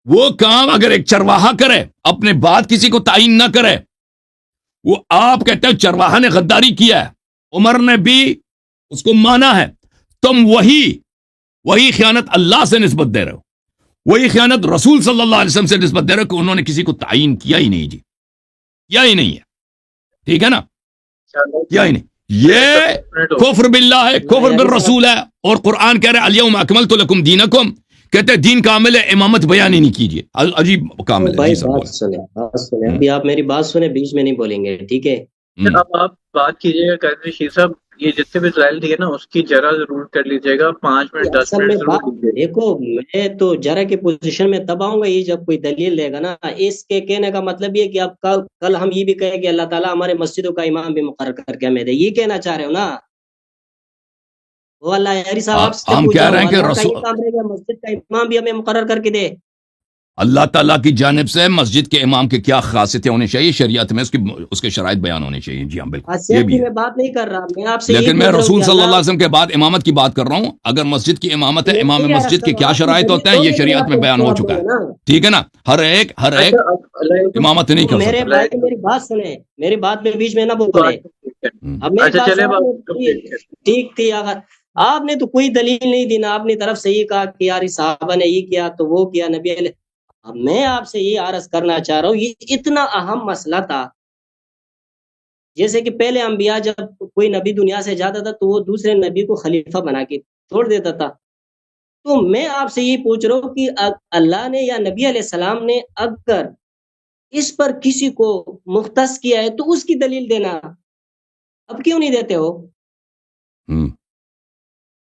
وہ کام اگر ایک چرواہا کرے، اپنے بعد کسی کو تعین نہ کرے، وہ آپ کہتے ہیں چرواہا نے غداری کیا ہے، عمر نے بھی اس کو مانا ہے، تم وہی خیانت اللہ سے نسبت دے رہے ہو، وہی خیانت رسول صلی اللہ علیہ وسلم سے نسبت دے رہے ہو کہ انہوں نے کسی کو تعین کیا ہی نہیں جی، کیا ہی نہیں ہے، ٹھیک ہے نا، کیا ہی نہیں۔ یہ کفر باللہ ہے، کفر بالرسول ہے، اور قرآن کہہ رہے الیوم اکملت لکم دینکم، کہتے ہیں دین کامل ہے، امامت بیان ہی نہیں کیجیے، عجیب کامل ہے۔ جی سر بات سنیں، ابھی آپ میری بات سنیں، بیچ میں نہیں بولیں گے، ٹھیک ہے؟ اب آپ بات کیجیے گا قاضی شیر صاحب، یہ جتنے بھی دلائل دیے نا اس کی جرا ضرور کر لیجیے گا، 5 منٹ 10 اصل منٹ میں ضرور دیجیے گا۔ دیکھو، میں تو جرا کی پوزیشن میں تب آؤں گا یہ جب کوئی دلیل دے گا نا۔ اس کے کہنے کا مطلب یہ کہ اب کل ہم یہ بھی کہیں کہ اللہ تعالیٰ ہمارے مسجدوں کا امام بھی مقرر کر کے ہمیں دے، یہ کہنا چاہ رہے ہو نا؟ وہ اللہ یاری صاحب آپ سے ہم پوچھ کہہ رہا رہے ہوں، ہیں کہ اللہ کا رسول یہ کام رہے گا مسجد کا امام بھی ہمیں مقرر کر کے دے؟ اللہ تعالیٰ کی جانب سے مسجد کے امام کے کیا خاصیتیں ہونی چاہیے، شریعت میں اس کے شرائط بیان ہونے چاہیے۔ جی ہاں بالکل، یہ خاصیت بھی کی ہے، میں بات نہیں کر رہا، میں آپ سے لیکن میں پوچھ رہا ہوں رسول کہ صلی اللہ اللہ علیہ وسلم کے بعد امامت کی بات کر رہا ہوں۔ اگر مسجد کی امامت ہے، امام نہیں مسجد کے کیا آپ کی شرائط دلیل ہوتے ہیں، دو، یہ میں شریعت آپ میں کو بیان ہو جواب چکا دوں ہے، گا نا۔ ٹھیک ہے نا؟ ہر ایک امامت نہیں کر میرے سکتا۔ بھائی میری بات سنیں، میری بات میں بیچ میں نہ بولے۔ اب میری اچھا بات چلے سنیں، ٹھیک تھی، اگر آپ نے تو کوئی دلیل نہیں دی، نہ اپنی طرف سے یہ کہا کہ یار اس صحابہ نے یہ کیا تو وہ کیا نبی علیہ. اب میں آپ سے یہ عرض کرنا چاہ رہا ہوں، یہ اتنا اہم مسئلہ تھا. جیسے کہ پہلے انبیاء جب کوئی نبی دنیا سے جاتا تھا تو وہ دوسرے نبی کو خلیفہ بنا کے چھوڑ دیتا تھا. تو میں آپ سے یہ پوچھ رہا ہوں کہ اللہ نے یا نبی علیہ السلام نے اگر اس پر کسی کو مختص کیا ہے تو اس کی دلیل دینا. اب کیوں نہیں دیتے ہو؟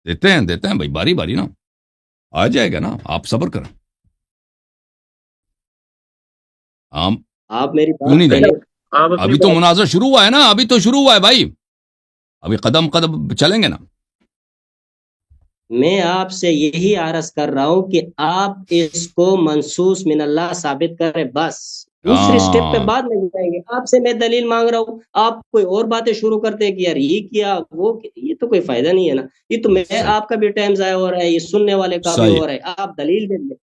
دیتے ہیں بھائی، باری باری نا آ جائے گا نا، آپ صبر کریں. آپ میری کیوں نہیں بات دیں گے؟ پہلے ابھی تو مناظرہ شروع ہوا ہے نا، ابھی تو شروع ہوا ہے بھائی، ابھی قدم قدم چلیں گے نا. میں آپ سے یہی عرض کر رہا ہوں کہ آپ اس کو منصوص من اللہ ثابت کریں، بس دوسری سٹیپ پہ بعد میں جائیں گے. آپ سے میں دلیل مانگ رہا ہوں، آپ کوئی اور باتیں شروع کرتے ہیں کہ یار یہ کیا وہ کیا. یہ تو کوئی فائدہ نہیں ہے نا. یہ تو میں آپ کا بھی ٹائم ضائع ہو رہا ہے، یہ سننے والے کا بھی ہو رہا ہے. آپ دلیل دیں گے،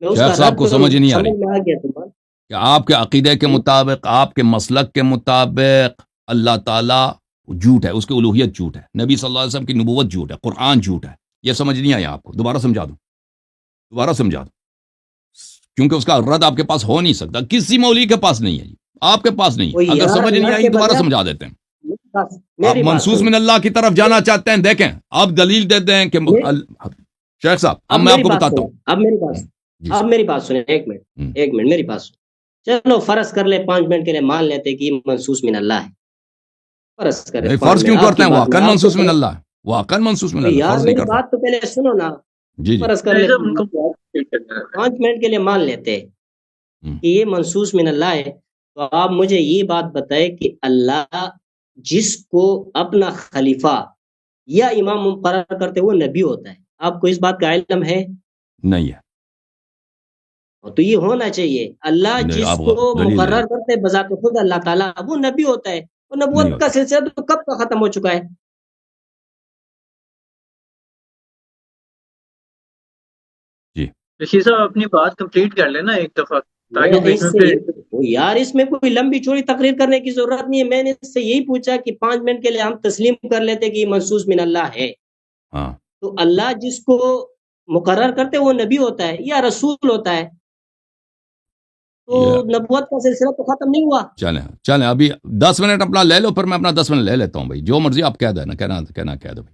میں اس شیخ کا صاحب رد کو کروں، سمجھ نہیں آ رہی سمجھ میں آ گیا تمہارا کہ آپ کے عقیدے کے مطابق، آپ کے مسلک کے مطابق اللہ تعالیٰ جھوٹ ہے، اس کی الوہیت جھوٹ ہے، نبی صلی اللہ علیہ وسلم کی نبوت جھوٹ ہے، قرآن جھوٹ ہے. یہ سمجھ نہیں آیا آپ کو؟ دوبارہ سمجھا دوں کیونکہ اس کا رد آپ کے پاس ہو نہیں سکتا، کسی مولوی کے پاس نہیں ہے جی، آپ کے پاس نہیں وہ ہے. اگر یار سمجھ نہیں اللہ آئی کے دوبارہ بندے. سمجھا دیتے ہیں. آپ میری بات منصوص سنو، من اللہ کی طرف جانا چاہتے ہیں، دیکھیں آپ دلیل دیتے ہیں کہ شیخ صاحب اب میں آپ میری کو بات بتاتا سنیں، ہوں. اب میری بات جی اب میری بات سنیں، ایک منٹ میری بات سنیں. چلو فرض کر لے 5 منٹ کے لیے مان لیتے کہ یہ منصوص من اللہ ہے. فرض کرے نہیں، 5 فرض منٹ کیوں آپ کرتے کی ہیں؟ بات میں واقعاً آپ منصوص کو. من اللہ ہے، واقعاً منصوص من اللہ، یار فرض نہیں میری کرتا. بات تو پہلے سنو نا. جی فرض کر لے ان کو 5 منٹ کے لیے مان لیتے ہم۔ کہ یہ منصوص من اللہ ہے. تو آپ مجھے یہ بات بتائے کہ اللہ جس کو اپنا خلیفہ یا امام مقرر کرتے وہ نبی ہوتا ہے. آپ کو اس بات کا علم ہے؟ نہیں ہے. تو یہ ہونا چاہیے. اللہ نہیں، جس آپ کو دلیل دیں. مقرر کرتے بذات خود اللہ تعالیٰ وہ نبی ہوتا ہے. اور نہیں نبوت کا ہوتا. سلسلہ تو کب کا ختم ہو چکا ہے. جی رشید صاحب اپنی بات کمپلیٹ کر لینا ایک دفعہ، میں تاکہ وہ بیچ اس میں سے پھر یار اس میں کوئی لمبی چوڑی تقریر کرنے کی ضرورت نہیں ہے. میں نے اس سے یہی پوچھا کہ 5 منٹ کے لیے ہم تسلیم کر لیتے کہ یہ منصوص من اللہ ہے. ہاں تو اللہ جس کو مقرر کرتے وہ نبی ہوتا ہے یا رسول ہوتا ہے. تو یہ نبوت کا سلسلہ تو ختم نہیں ہوا. چلیں ابھی 10 منٹ اپنا لے لو، پھر میں اپنا 10 منٹ لے لیتا ہوں بھائی، جو مرضی آپ کہہ دینا، کہنا کہہ دو بھائی.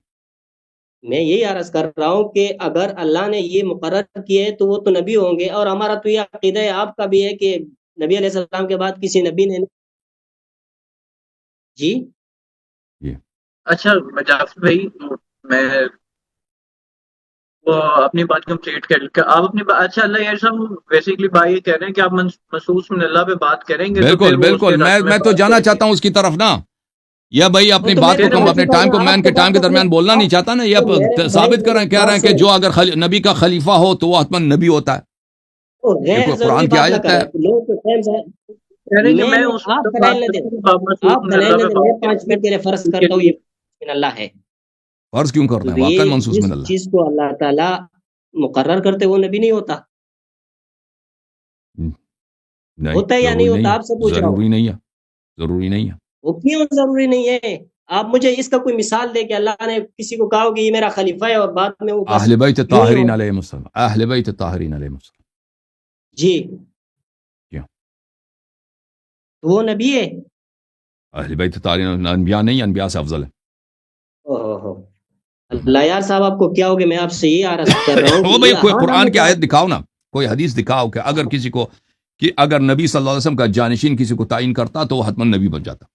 میں یہی عرض کر رہا ہوں کہ اگر اللہ نے یہ مقرر کیا ہے تو وہ تو نبی ہوں گے. اور ہمارا تو یہ عقیدہ ہے، آپ کا بھی ہے کہ نبی علیہ السلام کے بعد کسی نبی نے. جی اچھا جعفر بھائی، میں وہ اپنی بات کمپلیٹ کر آپ اپنی بات. اچھا اللہ یار صاحب بیسیکلی بھائی یہ کہہ رہے ہیں کہ آپ منصوص من اللہ پہ بات کریں گے تو پھر وہ اس بالکل کے رد میں تو بات جانا کریں گے. چاہتا ہوں اس کی طرف نا. یا بھائی وہ اپنی تو بات میں کو ہو اپنے چکا ٹائم کو ہوں. میں آپ ان کے تو ٹائم کے بات درمیان بولنا نہیں چاہتا نا. یہ تو میرے بھائی ثابت کر میری رہے بات ہیں سے کہ جو اگر نبی کا خلیفہ ہو تو وہ حتماً نبی ہوتا ہے. یہ غیر کوئی ضروری قرآن کی بات نہ آیت ہے؟ کریں. لوگ تو ٹائم سے کہہ رہے ہیں کہ میں میں نے اس آپ وقت دلائل بات نہ کروں دیں. گا جب آپ منصوص آپ من دلائل اللہ نہ پہ دیں. میں بات کریں 5 گے منٹ کے لیے فرض ان کے کرتا ہوں لیے. یہ من اللہ ہے. فرض کیوں کرتے تو ہیں؟ واقعاً یہ منصوص من اللہ. جس کو اللہ تعالیٰ مقرر کرتے وہ نبی نہیں ہوتا. نہیں، ہوتا ہے یا نہیں ضروری نہیں ہوتا؟ ہے. آپ سے پوچھ رہا ہوں. ضروری نہیں ہے. ضروری نہیں ہے. وہ کیوں ضروری نہیں ہے؟ آپ مجھے اس کا کوئی مثال دے کہ اللہ نے کسی کو کہا ہو کہ یہ میرا خلیفہ ہے اور بعد میں وہ بس اہل بیت یوں ہی ہو. طاہرین علیہم السلام، اہل بیت طاہرین علیہم السلام. جی کیا تو وہ نبی ہے؟ اہل بیت طاہرین انبیاء نہیں، انبیاء سے افضل ہے. اوہ اللہ یار صاحب آپ کو کیا ہوگا؟ میں آپ سے یہ عرض کر رہا ہوں وہ کہ بھائی یہ کوئی ہاں قرآن کی نہ آیت دکھاؤ نا، کوئی حدیث دکھاؤ کہ اگر کسی کو، کہ اگر نبی صلی اللہ علیہ وسلم کا جانشین کسی کو تعین کرتا تو وہ حتماً نبی بن جاتا.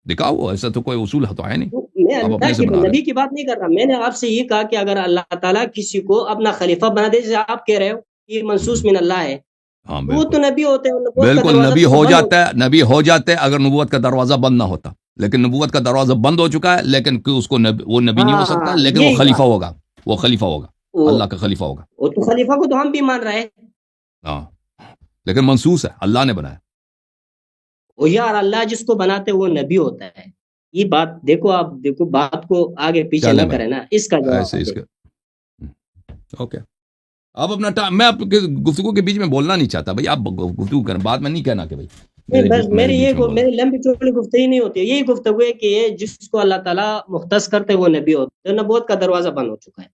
دکھاؤ، ایسا تو کوئی اصول تو ہے نہیں، میں آپ اپنے اللہ سے کی بنا رہے نبی ہیں. کی بات نہیں کر رہا. میں نے آپ سے یہ کہا کہ اگر اللہ تعالیٰ کسی کو اپنا خلیفہ بنا دے، جیسے آپ کہہ رہے ہو یہ منصوص من اللہ ہے، ہاں وہ تو بالکل نبی ہوتے ہیں. نبوت کا بالکل، دروازہ نبی تو ہو بند جاتا ہے، نبی ہو جاتے ہیں اگر نبوت کا دروازہ بند نہ ہوتا. لیکن نبوت کا دروازہ بند ہو چکا ہے، لیکن اس کو وہ نبی نہیں ہو سکتا، ہاں لیکن وہ یہی خلیفہ بات. ہوگا. وہ خلیفہ ہوگا، اللہ کا خلیفہ ہوگا. وہ تو خلیفہ کو تو ہم بھی مان رہے ہیں. ہاں لیکن منصوص ہے، اللہ نے بنایا. وہ یار اللہ جس کو بناتے وہ نبی ہوتا ہے. یہ بات دیکھو، آپ دیکھو بات کو آگے پیچھے چلیں نہ بھائی کریں نا. اس کا ایسے جواب اس دیں. کے اوکے. آپ اپنا ٹائم، میں آپ کے گفتگو کے بیچ میں بولنا نہیں چاہتا بھائی. آپ گفتگو کریں، بعد میں نہیں کہنا کہ بھائی نہیں بس میرے میری بیچ میں بولا. میری لمبی چوڑی گفتگو نہیں ہوتی ہے، یہی گفتگو ہے کہ یہ جس کو اللہ تعالیٰ مختص کرتے وہ نبی ہوتے ہیں، نبوت کا دروازہ بند ہو چکا ہے.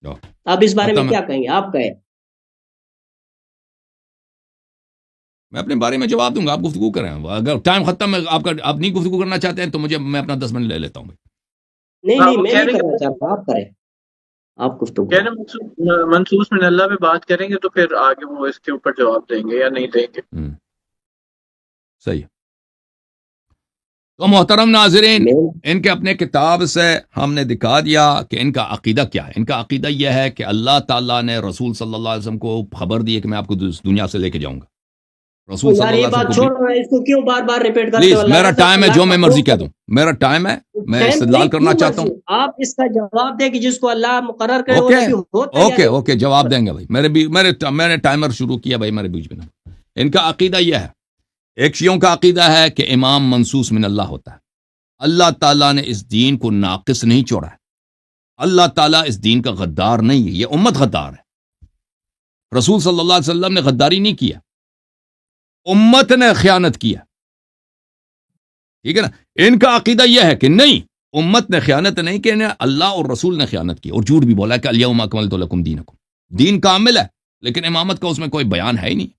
جاؤ. آپ اس بارے میں ختم ہے. کیا کہیں گے؟ آپ کہیں. میں اپنے بارے میں جواب دوں گا، آپ گفتگو کریں. اگر ٹائم ختم ہے آپ نہیں گفتگو کرنا چاہتے ہیں تو میں اپنا 10 منٹ لے لیتا ہوں بھائی. نہیں ہاں نہیں، وہ میں کہہ نہیں رہے کرنا ہیں چاہتا، آپ کریں، آپ گفتگو کہہ کریں. رہے ہیں منصوص من اللہ پہ بات کریں گے تو پھر آگے وہ اس کے اوپر جواب دیں گے یا نہیں دیں گے. صحیح. تو محترم ناظرین، میں ان کے اپنے کتاب سے ہم نے دکھا دیا کہ ان کا عقیدہ کیا ہے. ان کا عقیدہ یہ ہے کہ اللہ تعالیٰ نے رسول صلی اللہ علیہ وسلم کو خبر دی ہے کہ میں آپ کو دنیا سے لے کے جاؤں گا. رسول صلی یار اللہ یہ علیہ وسلم بات کو چھوڑ رہا ہے، اس کو کیوں بار بار ریپیٹ کرتے ہو؟ پلیز، اللہ میرا کا ٹائم ہے، جو میں مرضی کہہ دوں. میرا ٹائم ہے، میں استدلال کرنا چاہتا ہوں. آپ اس کا جواب دیں کہ جس کو اللہ مقرر کرے وہ اوکے نبی ہوتا ہے یا نہیں. اوکے جواب دیں گے بھائی. میں نے ٹائمر شروع کیا بھائی میرے بیچ میں. ان کا عقیدہ یہ ہے، ایک شیعوں کا عقیدہ ہے کہ امام منصوص من اللہ ہوتا ہے. اللہ تعالیٰ نے اس دین کو ناقص نہیں چھوڑا ہے. اللہ تعالیٰ اس دین کا غدار نہیں ہے. یہ امت غدار ہے. رسول صلی اللہ علیہ وسلم نے غداری نہیں کیا، امت نے خیانت کیا. ٹھیک ہے نا. ان کا عقیدہ یہ ہے کہ نہیں، امت نے خیانت نہیں کی، اللہ اور رسول نے خیانت کی اور جھوٹ بھی بولا کہ الیوم اکملت لکم دینکم. دین کامل ہے لیکن امامت کا اس میں کوئی بیان ہے ہی نہیں،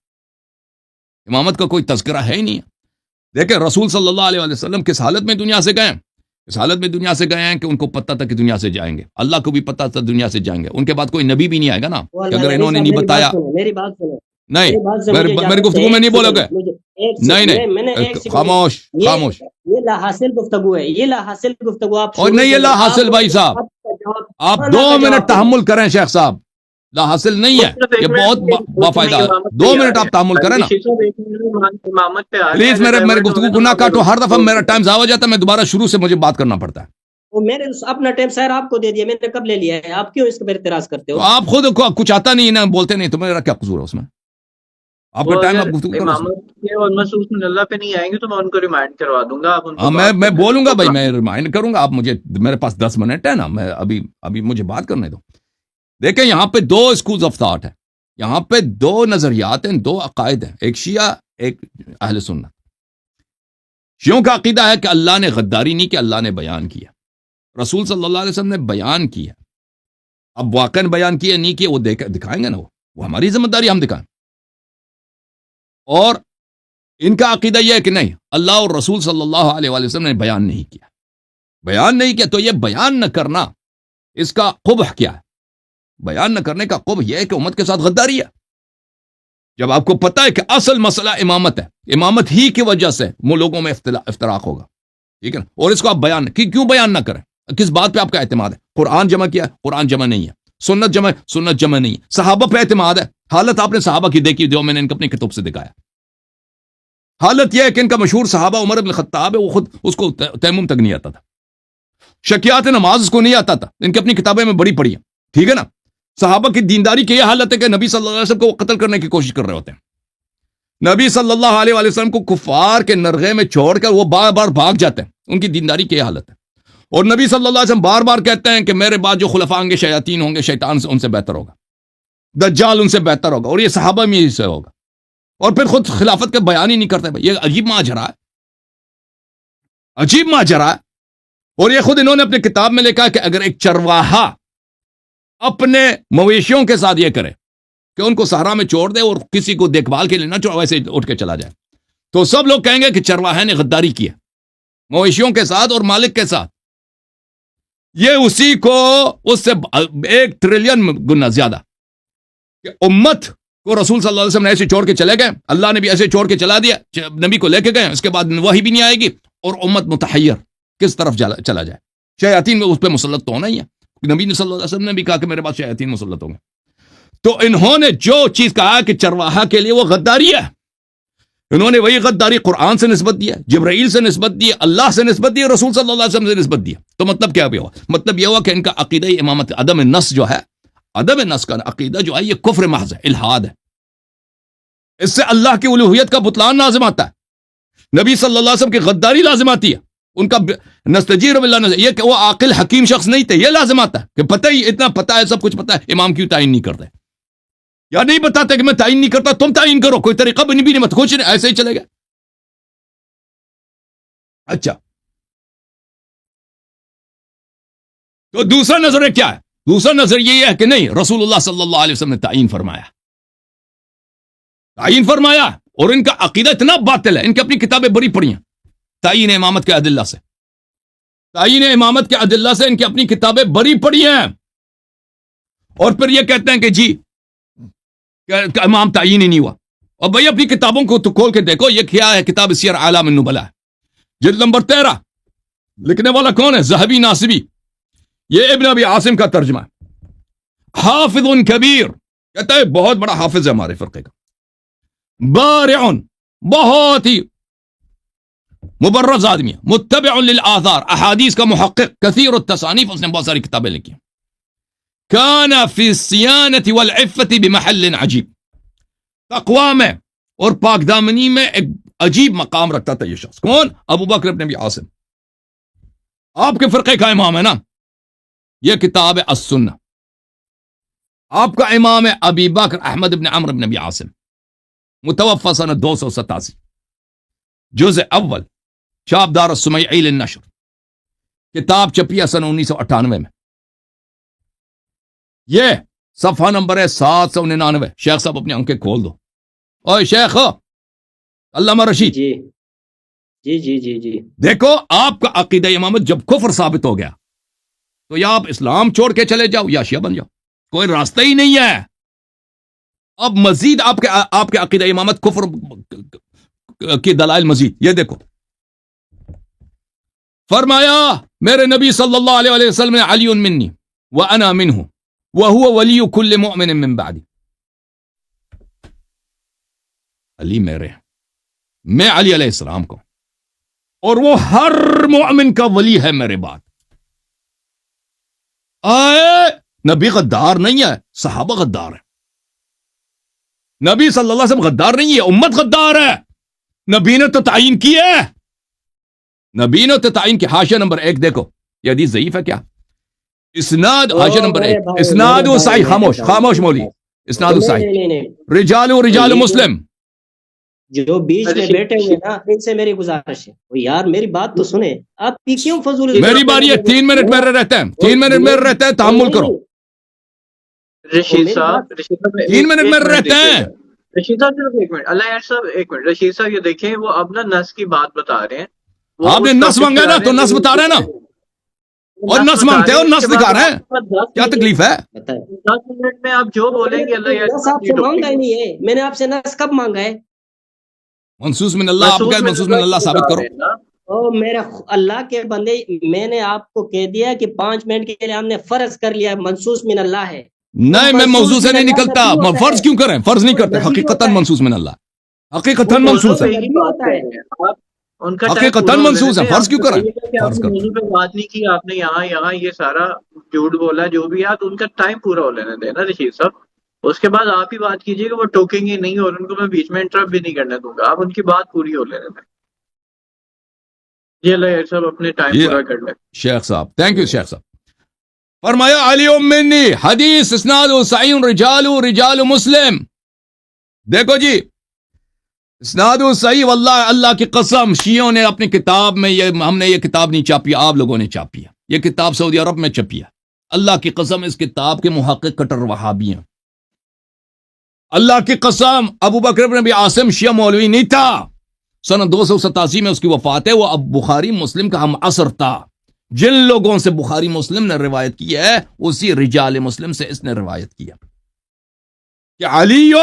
امامت کا کوئی تذکرہ ہے ہی نہیں. دیکھیں رسول صلی اللہ علیہ وسلم کس حالت میں دنیا سے گئے، اس حالت میں دنیا سے گئے ہیں کہ ان کو پتہ تھا کہ دنیا سے جائیں گے، اللہ کو بھی پتہ تھا دنیا سے جائیں گے. ان کے بعد کوئی نبی بھی نہیں آئے گا نا وہ کہ اللہ اگر نبی انہوں نے صاحب، نہیں میری بتایا. بات سنیں، میری بات سنیں، نہیں، میری بات سے مجھے میری اجازت گفتگو ہے. میں نہیں ایک بولو گے. سیکنڈ مجھے، ایک نہیں سیکنڈ، میں نے ایک سیکنڈ. خاموش یہ خاموش. یہ لا حاصل گفتگو ہے، یہ لا حاصل گفتگو آپ اور شروع نہیں، یہ سے لا آپ حاصل بھائی صاحب، آپ کا جواب آپ اللہ 2 کا منٹ جواب دیں. تحمل کریں شیخ صاحب. لا حاصل نہیں ہے، صرف ایک یہ بہت منٹ بافائدہ ہے. امامت پہ 2 ہی آ منٹ رہے آپ تحمل ہیں. کریں نا رشید صاحب ایک منٹ امامت پہ آ رہے ہیں. پلیز. اگر میرے ڈائیورٹ ہو گفتگو گئے کو تو نہ وہاں پہ کاٹو. ہر دفعہ روک میرا دیں. ٹائم ضائع ہو جاتا ہے، میں دوبارہ شروع سے مجھے بات کرنا پڑتا ہے. وہ میں نے اپنا ٹائم سر آپ کو دے دیا، میں نے کب لے لیا ہے؟ آپ کیوں اس پر اعتراض کرتے تو ہو؟ آپ خود کو کچھ آتا نہیں نا، بولتے نہیں، تو میرا کیا قصور ہے اس میں؟ آپ کا وہ ٹائم، آپ اگر گفتگو کرو اس میں. امامت کے اور منصوص من اللہ پہ نہیں آئیں گے تو میں ان کو ریمائنڈ کروا دوں گا، آپ ان کو ہاں، بات میں کرنے بولوں گا دو. بھائی، میں ریمائنڈ کروں گا. آپ مجھے، میرے پاس 10 منٹ ہے نا، میں ابھی مجھے بات کرنے دو. دیکھیں یہاں پہ 2 اسکولز آف تھاٹ ہے، یہاں پہ 2 نظریات ہیں، 2 عقائد ہیں، ایک شیعہ ایک اہل سنت. شیعوں کا عقیدہ ہے کہ اللہ نے غداری نہیں، کہ اللہ نے بیان کیا، رسول صلی اللہ علیہ وسلم نے بیان کیا. اب واقعاً بیان کیا نہیں کیا وہ دکھائیں گے نا، وہ ہماری ذمہ داری، ہم دکھائیں. اور ان کا عقیدہ یہ ہے کہ نہیں، اللہ اور رسول صلی اللہ علیہ وآلہ وسلم نے بیان نہیں کیا. تو یہ بیان نہ کرنا، اس کا قبح کیا ہے؟ بیان نہ کرنے کا قبح یہ ہے کہ امت کے ساتھ غداری ہے. جب آپ کو پتا ہے کہ اصل مسئلہ امامت ہے، امامت ہی کی وجہ سے وہ لوگوں میں افتراق ہوگا، ٹھیک ہے نا، اور اس کو آپ بیان کیوں بیان نہ کریں؟ کس بات پہ آپ کا اعتماد ہے؟ قرآن جمع کیا ہے، قرآن جمع نہیں ہے. سنت جمع، سنت جمع نہیں ہے. صحابہ پہ اعتماد ہے، حالت آپ نے صحابہ کی دیکھی جو میں نے ان کو اپنی کتب سے دکھایا. حالت یہ ہے کہ ان کا مشہور صحابہ عمر بن الخطاب ہے، وہ خود اس کو تیمم تک نہیں آتا تھا. شکیات نماز اس کو نہیں آتا تھا، ان کی اپنی کتابیں میں بڑی پڑھی ہیں، ٹھیک ہے نا. صحابہ کی دینداری کی یہ حالت ہے کہ نبی صلی اللہ علیہ وسلم کو قتل کرنے کی کوشش کر رہے ہوتے ہیں. نبی صلی اللہ علیہ وآلہ وسلم کو کفار کے نرغے میں چھوڑ کر وہ بار بار بھاگ جاتے ہیں. ان کی دینداری کی یہ حالت ہے. اور نبی صلی اللہ علیہ وسلم بار بار کہتے ہیں کہ میرے بعد جو خلفاء ہوں گے شیاطین ہوں گے، شیطان ان سے بہتر ہوگا، دجال ان سے بہتر ہوگا، اور یہ صحابہ میں ہی سے ہوگا. اور پھر خود خلافت کا بیان ہی نہیں کرتے. بھائی یہ عجیب ماجرا ہے، عجیب ماجرا ہے. اور یہ خود انہوں نے اپنی کتاب میں لکھا کہ اگر ایک چرواہا اپنے مویشیوں کے ساتھ یہ کرے کہ ان کو صحرا میں چھوڑ دے اور کسی کو دیکھ بھال کے لیے نہ چھوڑ، ویسے اٹھ کے چلا جائے، تو سب لوگ کہیں گے کہ چرواہے نے غداری کی ہے مویشیوں کے ساتھ اور مالک کے ساتھ. یہ اسی کو اس سے 1 ٹریلین گنا زیادہ کہ امت کو رسول صلی اللہ علیہ وسلم نے ایسے چھوڑ کے چلے گئے، اللہ نے بھی ایسے چھوڑ کے چلا دیا، نبی کو لے کے گئے، اس کے بعد وحی بھی نہیں آئے گی اور امت متحیر کس طرف چلا جائے. شیاطین میں اس پہ مسلط تو ہونا ہی ہے. نبی صلی اللہ علیہ وسلم نے بھی کہا کہ میرے پاس شیاطین مسلط ہوں گے. تو انہوں نے جو چیز کہا کہ چرواہا کے لیے وہ غداری ہے، انہوں نے وہی غداری قرآن سے نسبت دیا، جبرائیل سے نسبت دی، اللہ سے نسبت دی، رسول صلی اللہ علیہ وسلم سے نسبت دیا. تو مطلب کیا ہوا؟ مطلب یہ ہوا کہ ان کا عقیدہ امامت، عدم نص جو ہے، عدم نص کا عقیدہ جو ہے یہ کفر محض ہے، الحاد ہے. اس سے اللہ کی الوہیت کا بطلان لازم آتا ہے، نبی صلی اللہ علیہ وسلم کی غداری لازم آتی ہے، ان کا نستجیر باللہ، یہ کہ وہ عاقل حکیم شخص نہیں تھے، یہ لازم آتا ہے کہ پتہ ہی اتنا پتہ ہے، سب کچھ پتہ ہے، امام کیوں تعین نہیں کرتے. یا نہیں بتاتے کہ میں تعین نہیں کرتا، تم تعین کرو، کوئی طریقہ بھی نہیں مت کچھ نہیں، ایسے ہی چلے گا. اچھا تو دوسرا نظریہ کیا ہے؟ دوسرا نظریہ یہ ہے کہ نہیں، رسول اللہ صلی اللہ علیہ وسلم نے تعین فرمایا، اور ان کا عقیدہ اتنا باطل ہے، ان کی اپنی کتابیں بری پڑی ہیں تعین امامت کے ادلہ سے، ان کی اپنی کتابیں بری پڑی ہیں، اور پھر یہ کہتے ہیں کہ جی کہ امام تعین ہی نہیں ہوا. اور بھائی اپنی کتابوں کو تو کھول کے دیکھو، یہ کیا ہے؟ کتاب سیر اعلام النبلاء جلد نمبر 13، لکھنے والا کون ہے؟ ذہبی ناصبی. یہ ابن ابی عاصم کا ترجمہ ہے. حافظ کبیر، کہتا ہے بہت بڑا حافظ ہے ہمارے فرقے کا. بارع، بہت ہی مبرز آدمی ہے. متبع للآثار، احادیث کا محقق، کثیر التصانیف، اس نے بہت ساری کتابیں لکھی. کان فی الصیانۃ والعفۃ بمحل عجیب، تقوی میں اور پاک دامنی میں ایک عجیب مقام رکھتا تھا یہ شخص. کون؟ ابو بکر ابن ابی عاصم، آپ کے فرقے کا امام ہے نا. یہ کتاب ہے السنہ، آپ کا امام ہے ابی بکر احمد ابن عمرو ابن ابی عاصم، متوفى سنہ 287، جزء اول، چاپ دار السمیعی للنشر، کتاب چھپی ہے سنہ 1998 میں. یہ صفحہ نمبر ہے 799. شیخ صاحب اپنی آنکھیں کھول دو. اوے شیخ علامہ رشید، جی جی جی جی جی دیکھو آپ کا عقیدہ امامت جب کفر ثابت ہو گیا تو یا آپ اسلام چھوڑ کے چلے جاؤ یا شیعہ بن جاؤ، کوئی راستہ ہی نہیں ہے. اب مزید آپ کے عقیدہ امامت کفر کی دلائل مزید، یہ دیکھو. فرمایا میرے نبی صلی اللہ علیہ وسلم نے علی منی وانا منہ وهو ولی کل مؤمن من بعدی، علی میرے، میں علی علیہ السلام کو، اور وہ ہر مومن کا ولی ہے میرے بعد. نبی غدار نہیں ہے، صحابہ غدار ہے. نبی صلی اللہ علیہ وسلم غدار نہیں ہے، امت غدار ہے. نبی نے تو تعین کی ہے، نبی نے تو تعین کی. حاشیہ نمبر 1 دیکھو، یہ حدیث ضعیف ہے کیا؟ اسناد، حاشیہ نمبر 1، اسناد صحیح. خاموش مولی، اسناد صحیح، رجال مسلم. جو بیچ میں بیٹھے ہوئے نا، ان سے میری گزارش ہے، وہ یار میری بات تو سنیں. آپ کیوں فضول؟ میری باری ہے، 3 منٹ میرے رہتے ہیں، 3 منٹ میرے رہتے ہیں، تحمل کرو. رشید صاحب 3 منٹ میرے رہتے ہیں. رشید صاحب صرف ایک منٹ، اللہ یار صاحب ایک منٹ. رشید صاحب یہ دیکھیں، وہ اب نا نس کی بات بتا رہے ہیں. آپ نے نس مانگا نا تو نس بتا رہے ہیں نا، اور نس مانگتے ہیں اور نس دکھا رہے ہیں، کیا تکلیف ہے؟ 10 منٹ میں آپ جو بولیں گے اللہ یار نس آپ سے مانگا ہی نہیں ہے. میں نے آپ سے نس کب مانگا ہے؟ منصوص من اللہ، آپ کیا منصوص من اللہ ثابت کرو. او میرے اللہ کے بندے، میں نے آپ کو کہہ دیا کہ 5 منٹ کے لیے ہم نے فرض کر لیا منصوص من اللہ ہے. نہیں، میں موضوع سے نہیں نکلتا. فرض کیوں کریں؟ فرض نہیں کرتے، حقیقتاً منصوص من اللہ، حقیقتاً منصوص ہے، حقیقتاً منصوص ہے. فرض کیوں کریں؟ فرض کرتے موضوع پہ بات نہیں کی آپ نے، یہاں یہ سارا جھوٹ بولا جو بھی ہے. ان کا ٹائم پورا ہو لینے دینا رشید صاحب، اس کے بعد آپ ہی بات کیجیے کہ وہ ٹوکیں گے نہیں، اور ان کو میں بیچ میں انٹرپٹ بھی نہیں کرنے دوں گا. آپ ان کی بات پوری ہو لینے دیں. جی اللہ یار صاحب اپنے ٹائم پورا کر لیں. شیخ صاحب تھینک یو. شیخ صاحب فرمایا علی منی، حدیث اسناد صحیح، رجال مسلم. دیکھو جی، اسناد صحیح، واللہ اللہ کی قسم، شیعوں نے اپنی کتاب میں ہم نے یہ کتاب نہیں چھاپی، آپ لوگوں نے چھاپی ہے. یہ کتاب سعودی عرب میں چھپی ہے. اللہ کی قسم اس کتاب کے محقق کٹر وہابی ہیں. اللہ کی قسم ابو بکر بن ابی عاصم شیعہ مولوی نہیں تھا. سنہ 287 میں اس کی وفات ہے. وہ اب بخاری مسلم کا ہم عصر تھا. جن لوگوں سے بخاری مسلم نے روایت کی ہے اسی رجال مسلم سے اس نے روایت کیا کہ علی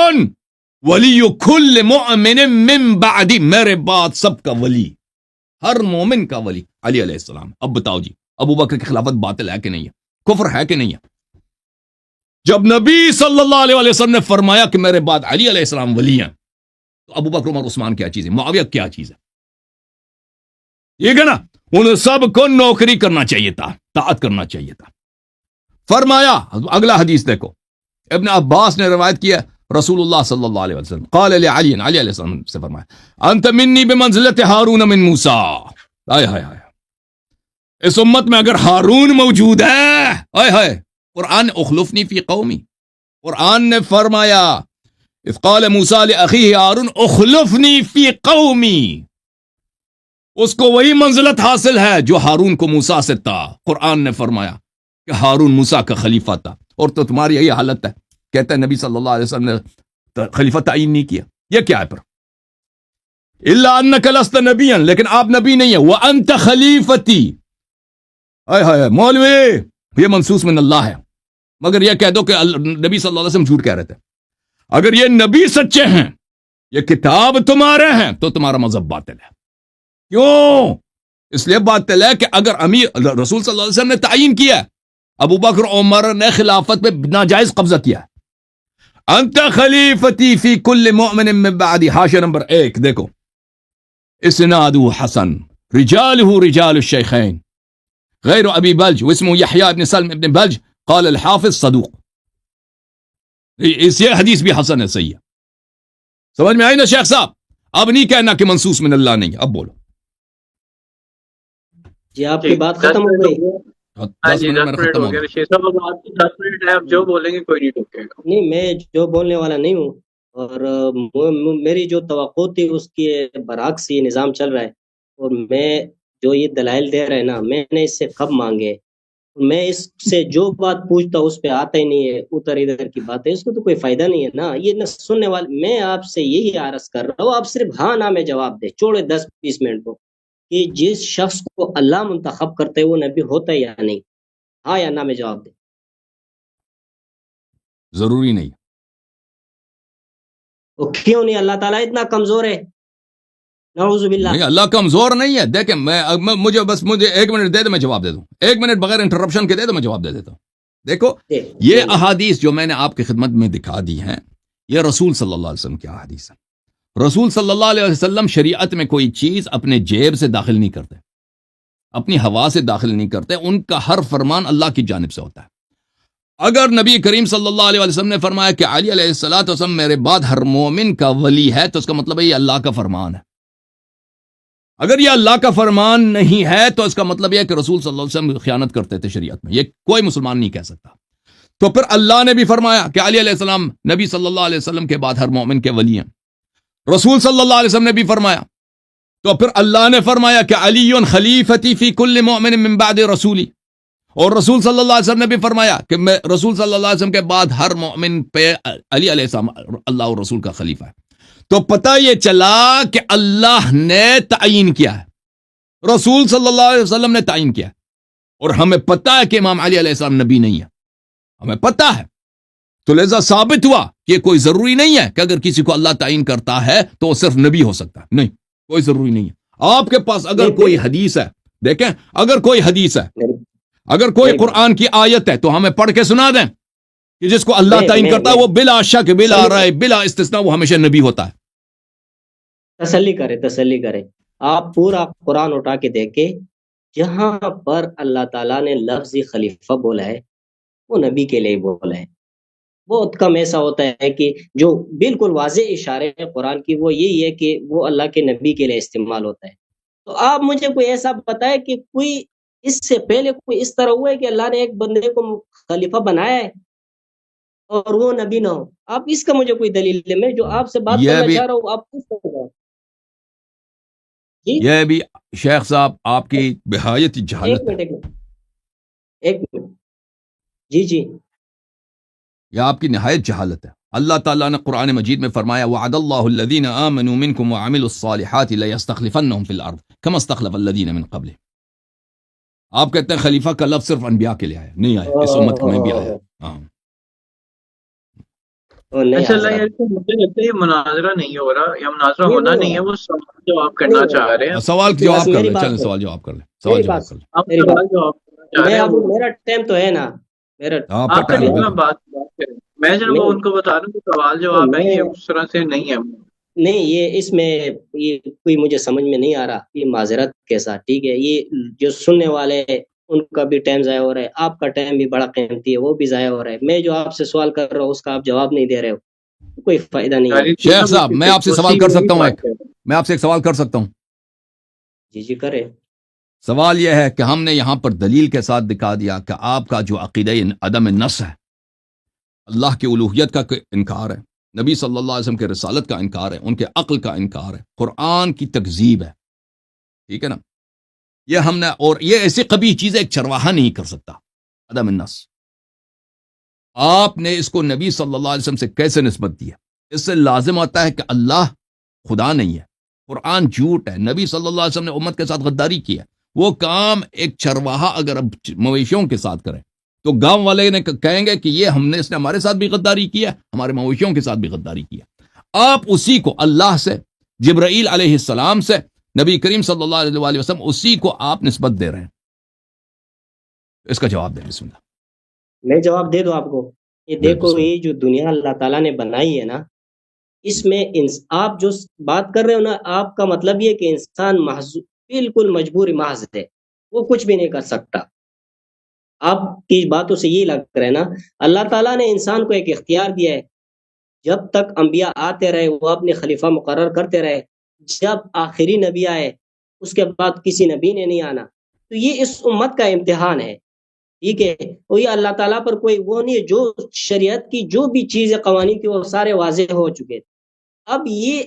ولی کل مؤمن من بعدی، میرے بعد سب کا ولی، ہر مومن کا ولی علی علیہ السلام. اب بتاؤ جی، ابو بکر کی خلافت باطل ہے کہ نہیں ہے؟ کفر ہے کہ نہیں ہے؟ جب نبی صلی اللہ علیہ وسلم نے فرمایا کہ میرے بعد علی علیہ السلام ولی ہیں، تو ابو بکر عمر عثمان کیا چیز ہے؟ معاویہ کیا چیز ہے؟ ٹھیک ہے نا؟ ان سب کو نوکری کرنا چاہیے تھا، طاعت کرنا چاہیے تھا. فرمایا، اگلا حدیث دیکھو، ابن عباس نے روایت کیا، رسول اللہ صلی اللہ علیہ وسلم قال علی علیہ السلام سے فرمایا، انت منی بمنزلت ہارون من موسیٰ. آئے ہائے ہائے، اس امت میں اگر ہارون موجود ہے، آئے ہائے، قرآن اخلفنی فی قومی، قرآن نے فرمایا اذ قال موسیٰ لأخیہ ہارون اخلفنی فی قومی، اس کو وہی منزلت حاصل ہے جو ہارون کو موسیٰ سے تھا. قرآن نے فرمایا کہ ہارون موسیٰ کا خلیفہ تھا، اور تو تمہاری یہی حالت ہے. کہتا ہے نبی صلی اللہ علیہ وسلم نے خلیفہ تعین نہیں کیا. یہ کیا ہے پھر؟ الا انک لست نبیا، لیکن آپ نبی نہیں ہیں. وانت خلیفتی، ہائے ہائے مولوی یہ منصوص من اللہ ہے. مگر یہ کہہ دو کہ نبی صلی اللہ علیہ وسلم جھوٹ کہہ رہے تھے. اگر یہ نبی سچے ہیں، یہ کتاب تمہارے ہیں، تو تمہارا مذہب باطل ہے. کیوں؟ اس لیے باطل ہے کہ اگر امیر رسول صلی اللہ علیہ وسلم نے تعین کیا، ابو بکر عمر نے خلافت پہ ناجائز قبضہ کیا. انت خلیفتی فی کل مؤمن من بعدی، حاشیہ نمبر 1 دیکھو. اسنادہ حسن رجالہ رجال الشیخین غیر ابی بلج واسمہ یحییٰ ابن سلم ابن بلج قال الحافظ صدوق. اس یہ حدیث بھی حسن ہے، صحیح ہے. سمجھ میں آئی نا شیخ صاحب؟ اب نہیں کہنا کہ منصوص من اللہ نہیں. اب بولو. جی آپ کی بات ختم ہو گئی؟ ہاں جی 10 منٹ ہو گئے شیخ صاحب، اب آپ کی 10 منٹ ہے، آپ جو بولیں گے کوئی نہیں ٹوکے گا. نہیں، میں جو بولنے والا نہیں ہوں، اور میری جو توقع تھی اس کے برعکس یہ نظام چل رہا ہے. اور میں جو یہ دلائل دے رہے ہیں نا، میں نے اس سے کب مانگے؟ میں اس سے جو بات پوچھتا ہوں اس پہ آتا ہی نہیں ہے، ادھر ادھر کی بات ہے، اس کو تو کوئی فائدہ نہیں ہے نا. یہ نہ سننے والے، میں آپ سے یہی عرض کر رہا ہوں، آپ صرف ہاں نہ میں جواب دے چھوڑے 10-20 منٹ کو، کہ جس شخص کو اللہ منتخب کرتے وہ نبی ہوتا ہے یا نہیں؟ ہاں یا نہ میں جواب دے. ضروری نہیں. وہ کیوں نہیں؟ اللہ تعالیٰ اتنا کمزور ہے؟ نعوذ باللہ. نہیں، اللہ کمزور نہیں ہے. دیکھیں مجھے 1 منٹ دے دو، میں جواب دے دوں. 1 منٹ بغیر انٹرپشن کے دے دو، میں جواب دے دیتا ہوں. دیکھو یہ احادیث جو میں نے آپ کی خدمت میں دکھا دی ہیں، یہ رسول صلی اللہ علیہ وسلم کی احادیث ہیں. رسول صلی اللہ علیہ وسلم شریعت میں کوئی چیز اپنے جیب سے داخل نہیں کرتے، اپنی ہوا سے داخل نہیں کرتے. ان کا ہر فرمان اللہ کی جانب سے ہوتا ہے. اگر نبی کریم صلی اللہ علیہ وسلم نے فرمایا کہ علی علیہ السلام میرے بعد ہر مومن کا ولی ہے، تو اس کا مطلب ہے یہ اللہ کا فرمان ہے. اگر یہ اللہ کا فرمان نہیں ہے تو اس کا مطلب یہ ہے کہ رسول صلی اللہ علیہ وسلم خیانت کرتے تھے شریعت میں. یہ کوئی مسلمان نہیں کہہ سکتا. تو پھر اللہ نے بھی فرمایا کہ علی علیہ السلام نبی صلی اللہ علیہ وسلم کے بعد ہر مومن کے ولی ہیں. رسول صلی اللہ علیہ وسلم نے بھی فرمایا. تو پھر اللہ نے فرمایا کہ علی خلیفتی فی کل مؤمن من بعد رسولی، اور رسول صلی اللہ علیہ وسلم نے بھی فرمایا کہ میں رسول صلی اللہ علیہ وسلم کے بعد ہر مومن پہ علی علیہ السلام اللہ اور رسول کا خلیفہ ہے. تو پتہ یہ چلا کہ اللہ نے تعین کیا ہے، رسول صلی اللہ علیہ وسلم نے تعین کیا ہے. اور ہمیں پتہ ہے کہ امام علی علیہ السلام نبی نہیں ہے، ہمیں پتہ ہے. تو لہذا ثابت ہوا کہ کوئی ضروری نہیں ہے کہ اگر کسی کو اللہ تعین کرتا ہے تو وہ صرف نبی ہو سکتا ہے. نہیں، کوئی ضروری نہیں ہے. آپ کے پاس اگر کوئی حدیث ہے، دیکھیں اگر کوئی حدیث ہے، اگر کوئی قرآن کی آیت ہے تو ہمیں پڑھ کے سنا دیں کہ جس کو اللہ تعین کرتا ہے وہ بلا شک بلا رائے بلا استثناء وہ ہمیشہ نبی ہوتا ہے. تسلی کرے. آپ پورا قرآن اٹھا کے دیکھیں، جہاں پر اللہ تعالیٰ نے لفظ خلیفہ بولا ہے وہ نبی کے لیے بولا ہے. بہت کم ایسا ہوتا ہے کہ جو بالکل واضح اشارے ہیں قرآن کی، وہ یہی ہے کہ وہ اللہ کے نبی کے لیے استعمال ہوتا ہے. تو آپ مجھے کوئی ایسا بتائے کہ کوئی اس سے پہلے کوئی اس طرح ہوا ہے کہ اللہ نے ایک بندے کو خلیفہ بنایا ہے اور وہ نبی نہ ہو؟ آپ اس کا مجھے کوئی دلیل ہے؟ میں جو آپ سے بات کرنا چاہ رہا ہوں آپ کس طرح؟ یہ بھی شیخ صاحب آپ کی بہایت جہالت ہے. ایک منٹ جی یہ آپ کی نہایت جہالت ہے. اللہ تعالیٰ نے قرآن مجید میں فرمایا وعد اللہ الذین آمنوا منکم وعملوا الصالحات لیستخلفنہم فی الارض کما استخلف الذین من قبل. آپ کہتے ہیں خلیفہ کا لفظ صرف انبیاء کے لیے آیا نہیں، آیا اس امت میں بھی آیا. اچھا اللہ یار، مجھے لگتا ہے یہ مناظرہ نہیں ہو رہا یا مناظرہ ہونا نہیں ہے، وہ سوال جواب کرنا چاہ رہے ہیں. سوال جواب کر لیں، چلیں سوال جواب کر لیں. سوال جواب کر لیں. آپ سوال جواب کرنا چاہ رہے ہیں. میرا ٹائم تو ہے نا، آپ کا نہیں، بات کریں. میں صرف ان کو بتا رہا ہوں کہ سوال جواب ہے، یہ اس طرح سے نہیں ہے. نہیں، یہ اس میں یہ کوئی مجھے سمجھ میں نہیں آ رہا. یہ معذرت کے ساتھ ٹھیک ہے، یہ جو سننے والے ان کا بھی ٹائم ضائع ہو رہا ہے، آپ کا ٹائم بھی بڑا قیمتی ہے، وہ بھی ضائع ہو رہا ہے. میں جو آپ سے سوال کر رہا ہوں اس کا آپ جواب نہیں دے رہے ہو، کوئی فائدہ نہیں ہے. شیخ صاحب میں آپ سے سوال کر سکتا ہوں، میں آپ سے ایک سوال کر سکتا ہوں؟ جی کرے. سوال یہ ہے کہ ہم نے یہاں پر دلیل کے ساتھ دکھا دیا کہ آپ کا جو عقیدہ عدم نص ہے اللہ کی الوہیت کا انکار ہے، نبی صلی اللہ علیہ وسلم کے رسالت کا انکار ہے، ان کے عقل کا انکار ہے، قرآن کی تکذیب ہے، ٹھیک ہے نا؟ یہ ہم نے، اور یہ ایسی قبیح چیز ہے ایک چرواہا نہیں کر سکتا، عدم النص۔ آپ نے اس کو نبی صلی اللہ علیہ وسلم سے کیسے نسبت دی ہے؟ اس سے لازم ہوتا ہے کہ اللہ خدا نہیں ہے، قرآن جھوٹ ہے، نبی صلی اللہ علیہ وسلم نے امت کے ساتھ غداری کی ہے۔ وہ کام ایک چرواہا اگر اب مویشیوں کے ساتھ کرے تو گاؤں والے نے کہیں گے کہ یہ اس نے ہمارے ساتھ بھی غداری کی ہے، ہمارے مویشیوں کے ساتھ بھی غداری کی ہے۔ آپ اسی کو اللہ سے، جبرائیل علیہ السلام سے، نبی کریم صلی اللہ علیہ وآلہ وسلم، اسی کو آپ نسبت دے رہے ہیں۔ اس کا جواب دیں، بسم اللہ۔ میں جواب دے دوں آپ کو؟ یہ دیکھو، یہ جو دنیا اللہ تعالیٰ نے بنائی ہے نا، اس میں آپ جو بات کر رہے ہو نا، آپ کا مطلب یہ کہ انسان بالکل مجبور محض ہے، وہ کچھ بھی نہیں کر سکتا۔ آپ کی باتوں سے یہ لگ رہا ہے نا، اللہ تعالیٰ نے انسان کو ایک اختیار دیا ہے، جب تک انبیاء آتے رہے وہ اپنے خلیفہ مقرر کرتے رہے، جب آخری نبی آئے اس کے بعد کسی نبی نے نہیں آنا، تو یہ اس امت کا امتحان ہے، ٹھیک ہے؟ وہ یہ اللہ تعالیٰ پر کوئی وہ نہیں ہے، جو شریعت کی جو بھی چیزیں قوانین کی وہ سارے واضح ہو چکے، اب یہ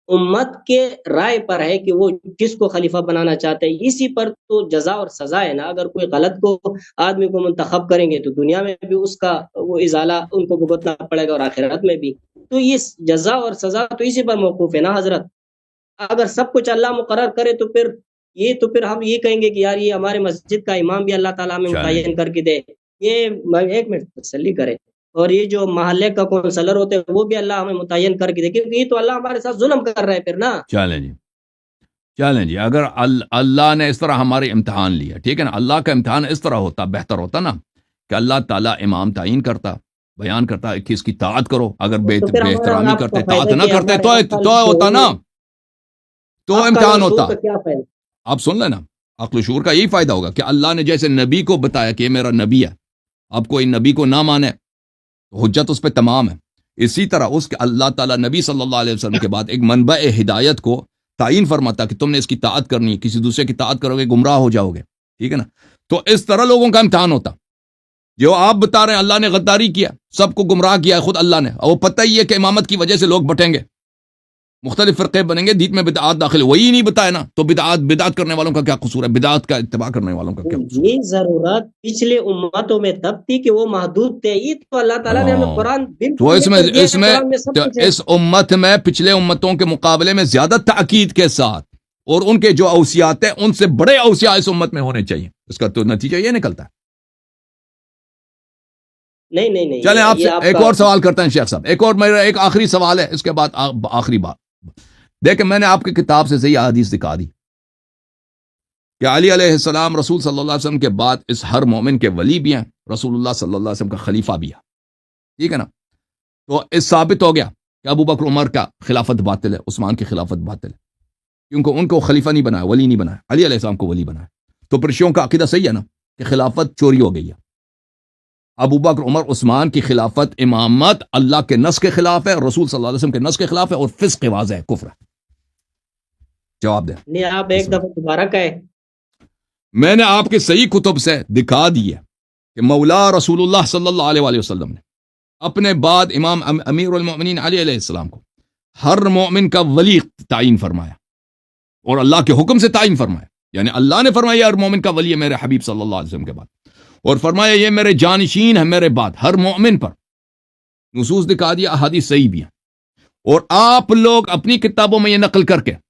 امت کے رائے پر ہے کہ وہ کس کو خلیفہ بنانا چاہتے ہیں، اسی پر تو جزا اور سزا ہے نا۔ اگر کوئی غلط کو آدمی کو منتخب کریں گے تو دنیا میں بھی اس کا وہ ازالہ ان کو بھگتنا پڑے گا اور آخرت میں بھی، تو یہ جزا اور سزا تو اسی پر موقوف ہے نا حضرت۔ اگر سب کچھ اللہ مقرر کرے تو پھر ہم یہ کہیں گے کہ یار یہ ہمارے مسجد کا امام بھی اللہ تعالیٰ میں متعین کر کے دے، یہ ایک منٹ تسلی کرے، اور یہ جو محلے کا کونسلر ہوتے ہیں وہ بھی اللہ ہمیں متعین کر کے دے، کیونکہ یہ تو اللہ ہمارے ساتھ ظلم کر رہا ہے پھر نا۔ چلیں جی، اگر اللہ نے اس طرح ہمارے امتحان لیا، ٹھیک ہے نا، اللہ کا امتحان اس طرح ہوتا، بہتر ہوتا نا کہ اللہ تعالیٰ امام تعین کرتا، بیان کرتا کہ اس کی طاعت کرو، اگر بے احترامی کرتے، طاعت نہ کرتے تو ہوتا نا، تو امتحان ہوتا۔ آپ سن لینا، عقل و شعور کا یہی فائدہ ہوگا کہ اللہ نے جیسے نبی کو بتایا کہ یہ میرا نبی ہے، آپ کوئی نبی کو نہ مانے تو حجت اس پہ تمام ہے، اسی طرح اس کے اللہ تعالیٰ نبی صلی اللہ علیہ وسلم کے بعد ایک منبع ہدایت کو تعین فرماتا کہ تم نے اس کی طاعت کرنی ہے، کسی دوسرے کی طاعت کرو گے گمراہ ہو جاؤ گے، ٹھیک ہے نا؟ تو اس طرح لوگوں کا امتحان ہوتا۔ جو آپ بتا رہے ہیں اللہ نے غداری کیا، سب کو گمراہ کیا ہے خود اللہ نے، اور وہ پتہ ہی ہے کہ امامت کی وجہ سے لوگ بٹیں گے، مختلف فرقے بنیں گے، دین میں بدعات داخل، وہی نہیں بتایا نا، تو بدعات کرنے والوں کا کیا قصور ہے؟ بدعات کا اتباع کرنے والوں کا کیا قصور ہے؟ یہ ضرورت پچھلے امتوں میں تب تھی کہ وہ محدود تھے، یہ تو اللہ تعالیٰ نے ہمیں قرآن تو اس امت میں پچھلے امتوں کے مقابلے میں زیادہ تاکید کے ساتھ، اور ان کے جو اوصیات ہیں ان سے بڑے اوصیات اس امت میں ہونے چاہیے، اس کا تو نتیجہ یہ نکلتا ہے۔ نہیں چلیں آپ سے ایک اور سوال کرتے ہیں شیخ صاحب، ایک اور میرا ایک آخری سوال ہے، اس کے بعد آخری بات۔ دیکھیں، میں نے آپ کی کتاب سے صحیح احادیث دکھا دی کہ علی علیہ السلام رسول صلی اللہ علیہ وسلم کے بعد اس ہر مومن کے ولی بھی ہیں، رسول اللہ صلی اللہ علیہ وسلم کا خلیفہ بھی ہے، ٹھیک ہے نا؟ تو اس ثابت ہو گیا کہ ابو بکر عمر کا خلافت باطل ہے، عثمان کی خلافت باطل ہے، کیونکہ ان کو خلیفہ نہیں بنایا، ولی نہیں بنایا، علی علیہ السلام کو ولی بنایا۔ تو پھر شیعوں کا عقیدہ صحیح ہے نا کہ خلافت چوری ہو گئی ہے، ابو بکر عمر عثمان کی خلافت امامت اللہ کے نص کے خلاف ہے، رسول صلی اللہ علیہ وسلم کے نص کے خلاف ہے، اور فسق واضح ہے، کفر ہے۔ جواب دیں۔ نہیں، آپ ایک دفعہ دوبارہ کہیں۔ میں نے آپ کے صحیح کتب سے دکھا دی ہے کہ مولا رسول اللہ صلی اللہ علیہ وآلہ وسلم نے اپنے بعد امام امیر المؤمنین علی علیہ السلام کو ہر مومن کا ولی تعین فرمایا، اور اللہ کے حکم سے تعین فرمایا، یعنی اللہ نے فرمایا ہر مومن کا ولی ہے میرے حبیب صلی اللہ علیہ وسلم کے بعد، اور فرمایا یہ میرے جانشین ہے میرے بعد، ہر مومن پر نصوص دکھا دیا، احادیث صحیح بھی ہیں۔ اور آپ لوگ اپنی کتابوں میں یہ نقل کر کے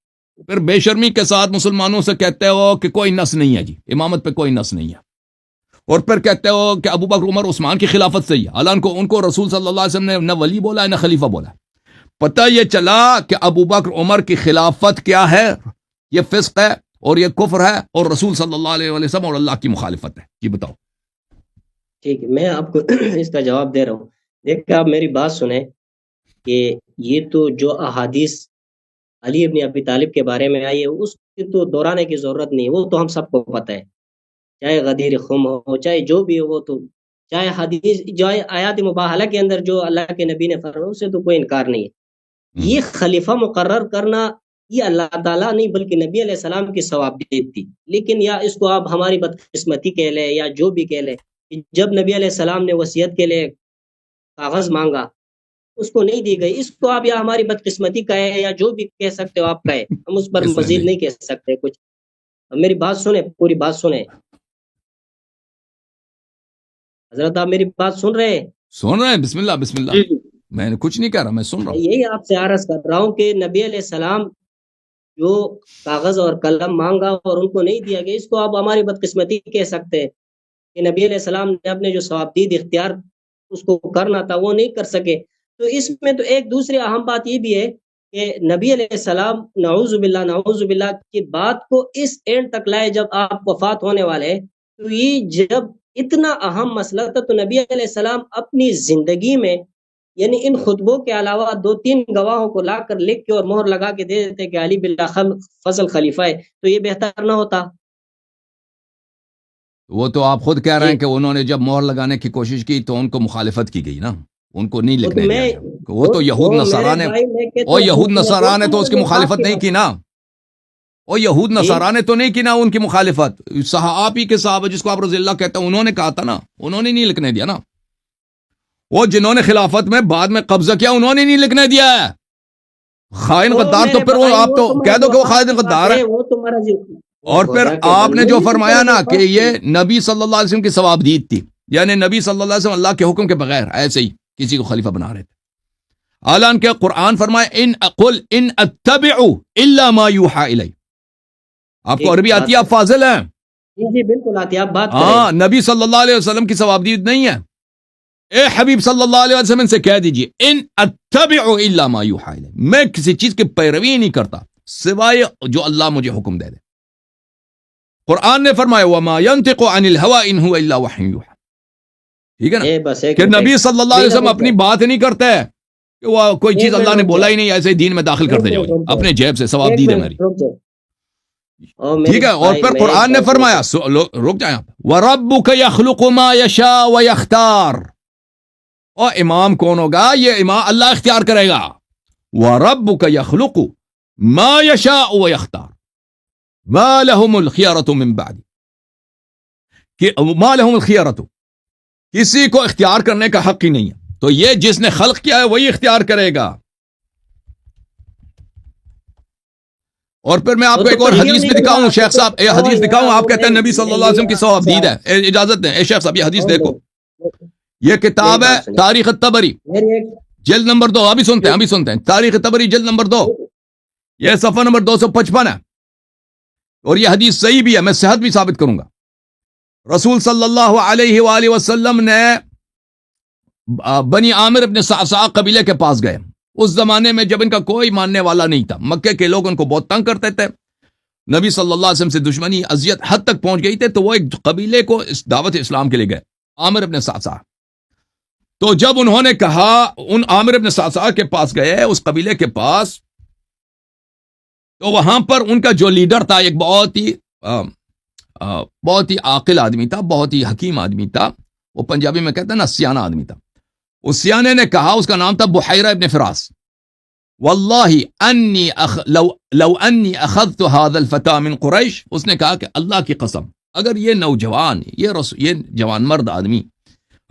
پھر بے شرمی کے ساتھ مسلمانوں سے کہتے ہو کہ کوئی نص نہیں ہے جی، امامت پہ کوئی نص نہیں ہے، اور پھر کہتے ہو کہ ابو بکر عمر عثمان کی خلافت صحیح ہے، حالانکہ ان کو رسول صلی اللہ علیہ وسلم نے نہ ولی بولا ہے نہ خلیفہ بولا ہے۔ پتہ یہ چلا کہ ابو بکر عمر کی خلافت کیا ہے، یہ فسق ہے اور یہ کفر ہے، اور رسول صلی اللہ علیہ وسلم اور اللہ کی مخالفت ہے۔ جی بتاؤ۔ ٹھیک ہے، میں آپ کو اس کا جواب دے رہا ہوں۔ دیکھیں، آپ میری بات سنیں کہ یہ تو جو احادیث علی ابن ابی طالب کے بارے میں آئی ہے اس کی تو دہرانے کی ضرورت نہیں، وہ تو ہم سب کو پتہ ہے، چاہے غدیر خم ہو، چاہے جو بھی ہو، وہ تو چاہے حدیث جو آیات مباہلہ کے اندر جو اللہ کے نبی نے فرمایا اس سے تو کوئی انکار نہیں ہے۔ یہ خلیفہ مقرر کرنا یہ اللہ تعالیٰ نہیں بلکہ نبی علیہ السلام کی ثوابیت تھی، لیکن یا اس کو آپ ہماری بدقسمتی کہہ لیں یا جو بھی کہہ لیں، جب نبی علیہ السلام نے وصیت کے لیے کاغذ مانگا، اس کو نہیں دی گئی. اس کو آپ یا ہماری بدقسمتی کہے یا جو بھی کہہ سکتے ہو آپ کہے، ہم اس پر اس میں مزید نہیں. نہیں کہہ سکتے کچھ. میری بات سنیں، پوری بات سنیں حضرت، آپ میری بات سن رہے ہیں؟ سن رہے ہیں؟ بسم اللہ بسم اللہ. جی جی میں نے کچھ نہیں کہہ رہا، میں سن رہا میں ہوں. یہی آپ سے عرض کر رہا ہوں کہ نبی علیہ السلام جو کاغذ اور قلم مانگا اور ان کو نہیں دیا گیا، اس کو آپ ہماری بدقسمتی کہہ سکتے ہیں کہ نبی علیہ السلام نے اپنے جو ثوابدید اختیار اس کو کرنا تھا وہ نہیں کر سکے. تو اس میں تو ایک دوسری اہم بات یہ بھی ہے کہ نبی علیہ السلام نعوذ باللہ کی بات کو اس اینڈ تک لائے جب آپ وفات ہونے والے ہیں. تو یہ جب اتنا اہم مسئلہ تھا تو نبی علیہ السلام اپنی زندگی میں یعنی ان خطبوں کے علاوہ 2-3 گواہوں کو لا کر لکھ کے اور مہر لگا کے دے دیتے کہ علی باللہ فضل خلیفہ ہے، تو یہ بہتر نہ ہوتا؟ وہ تو آپ خود کہہ رہے ہیں یہ کہ انہوں نے جب مہر لگانے کی کوشش کی تو ان کو مخالفت کی گئی نا، ان کو نہیں وہ تو لکھنے میں دیا گیا. وہ تو یہود نصارا میرے نے، بھائی میں کہتا اور ہوں یہود نصارا نے تو اس کی میں بات مخالفت کے نہیں بعد کی نا. اور یہود جی نصارا نے تو نہیں کی نا ان کی مخالفت. آپ ہی کے صحابہ جس کو آپ رضی اللہ کہتے ہیں انہوں نے کہا تھا نا، انہوں نے نہیں لکھنے دیا نا. وہ جنہوں نے خلافت میں بعد میں قبضہ کیا انہوں نے نہیں لکھنے دیا ہے. خائن وہ غدار تو میرے پھر وہ بھائی آپ وہ تو تو کہہ دو کہ وہ موضوعات خائن کی بات غدار ہے. ہے، وہ تمہارا وہ اور پھر خدا کے آپ نے بندے جو یہ تو فرمایا چلو نا کہ بات یہ نبی صلی اللہ علیہ وسلم کی ثوابدید تھی، یعنی نبی صلی اللہ علیہ وسلم اللہ کے حکم کے بغیر ایسے ہی کسی کو خلیفہ بنا رہے تھے. حالان کہ قرآن فرمائے ان اتبع الا ما یوحى الی. آپ کو ایک عربی آتی بات ہے، آپ فاضل ہیں. جی جی بالکل آتی ہے، آپ بات کریں. ہاں، نبی صلی اللہ علیہ وسلم کی ثوابدید نہیں ہے. اے حبیب صلی اللہ علیہ وسلم سے کہہ دیجئے ان اتبع الا ما یوحى الی، میں کسی چیز کی پیروی نہیں کرتا سوائے جو اللہ مجھے حکم دے دے. قرآن نے فرمایا وما ينطق عن الهوى ان هو الا وحی یوحى. ٹھیک ہے نا، بس ایک کہ منٹ نبی صلی اللہ علیہ ایک وسلم منٹ اپنی بات نہیں کرتے کہ وہ کوئی چیز ایک منٹ اللہ نے رک بولا جائے، ہی نہیں، ایسے ہی دین میں داخل ایک کرتے جاؤ منٹ جی رک جائے، اپنے جیب سے. ثواب ایک دید ہے منٹ میری. رک جائے. اور میرے ٹھیک ہے، اور بھائی پھر میں ایک قرآن نے بات فرمایا بولتا رک جائیں آپ. وَرَبُّكَ يَخْلُقُ مَا يَشَاءُ وَيَخْتَارُ. اور امام کون ہوگا؟ یہ امام اللہ اختیار کرے گا. وَرَبُّكَ يَخْلُقُ مَا يَشَاءُ وَيَخْتَارُ مَا لَهُمُ الْخِيَرَةُ مِن بَعْدِ. کہ مَا لَهُمُ الْخِيَرَةُ، کسی کو اختیار کرنے کا حق ہی نہیں ہے. تو یہ جس نے خلق کیا ہے وہی اختیار کرے گا. اور پھر میں آپ وہ کو تو ایک اور پھر کیوں حدیث بھی نہیں دکھاؤں ہوا شیخ صاحب، یہ اور حدیث دکھاؤں. یار آپ وہ کہتے ہیں نبی صلی اللہ علیہ وسلم کی ثواب دید ہے. اجازت دیں اجازت صاحب، یہ حدیث دیکھو. یہ میری کتاب ہے بات سنیں، تاریخ الطبری میری ایک جلد نمبر 2. ابھی سنتے ہیں تاریخ طبری جلد نمبر 2، یہ صفحہ نمبر 255 ہے. اور یہ حدیث صحیح بھی ہے، میں صحت بھی ثابت کروں گا. رسول صلی اللہ علیہ وآلہ وسلم نے بنی عامر ابن صعصع قبیلے کے پاس گئے. اس زمانے میں جب ان کا کوئی ماننے والا نہیں تھا، مکے کے لوگ ان کو بہت تنگ کرتے تھے، نبی صلی اللہ علیہ وسلم سے دشمنی اذیت حد تک پہنچ گئی تھی. تو وہ ایک قبیلے کو اس دعوت اسلام کے لیے گئے، عامر ابن صعصع. تو جب انہوں نے کہا، ان عامر ابن صعصع کے پاس گئے، اس قبیلے کے پاس، تو وہاں پر ان کا جو لیڈر تھا ایک بہت ہی عاقل آدمی تھا، بہت ہی حکیم آدمی تھا. وہ پنجابی میں کہتے ہیں نا سیانہ آدمی تھا. اس سیانے نے کہا، اس کا نام تھا بحیرہ ابن فراس، واللہ انی لو انی اخذت هذا الفتى من قریش. اس نے کہا کہ اللہ کی قسم اگر یہ نوجوان یہ جوان مرد آدمی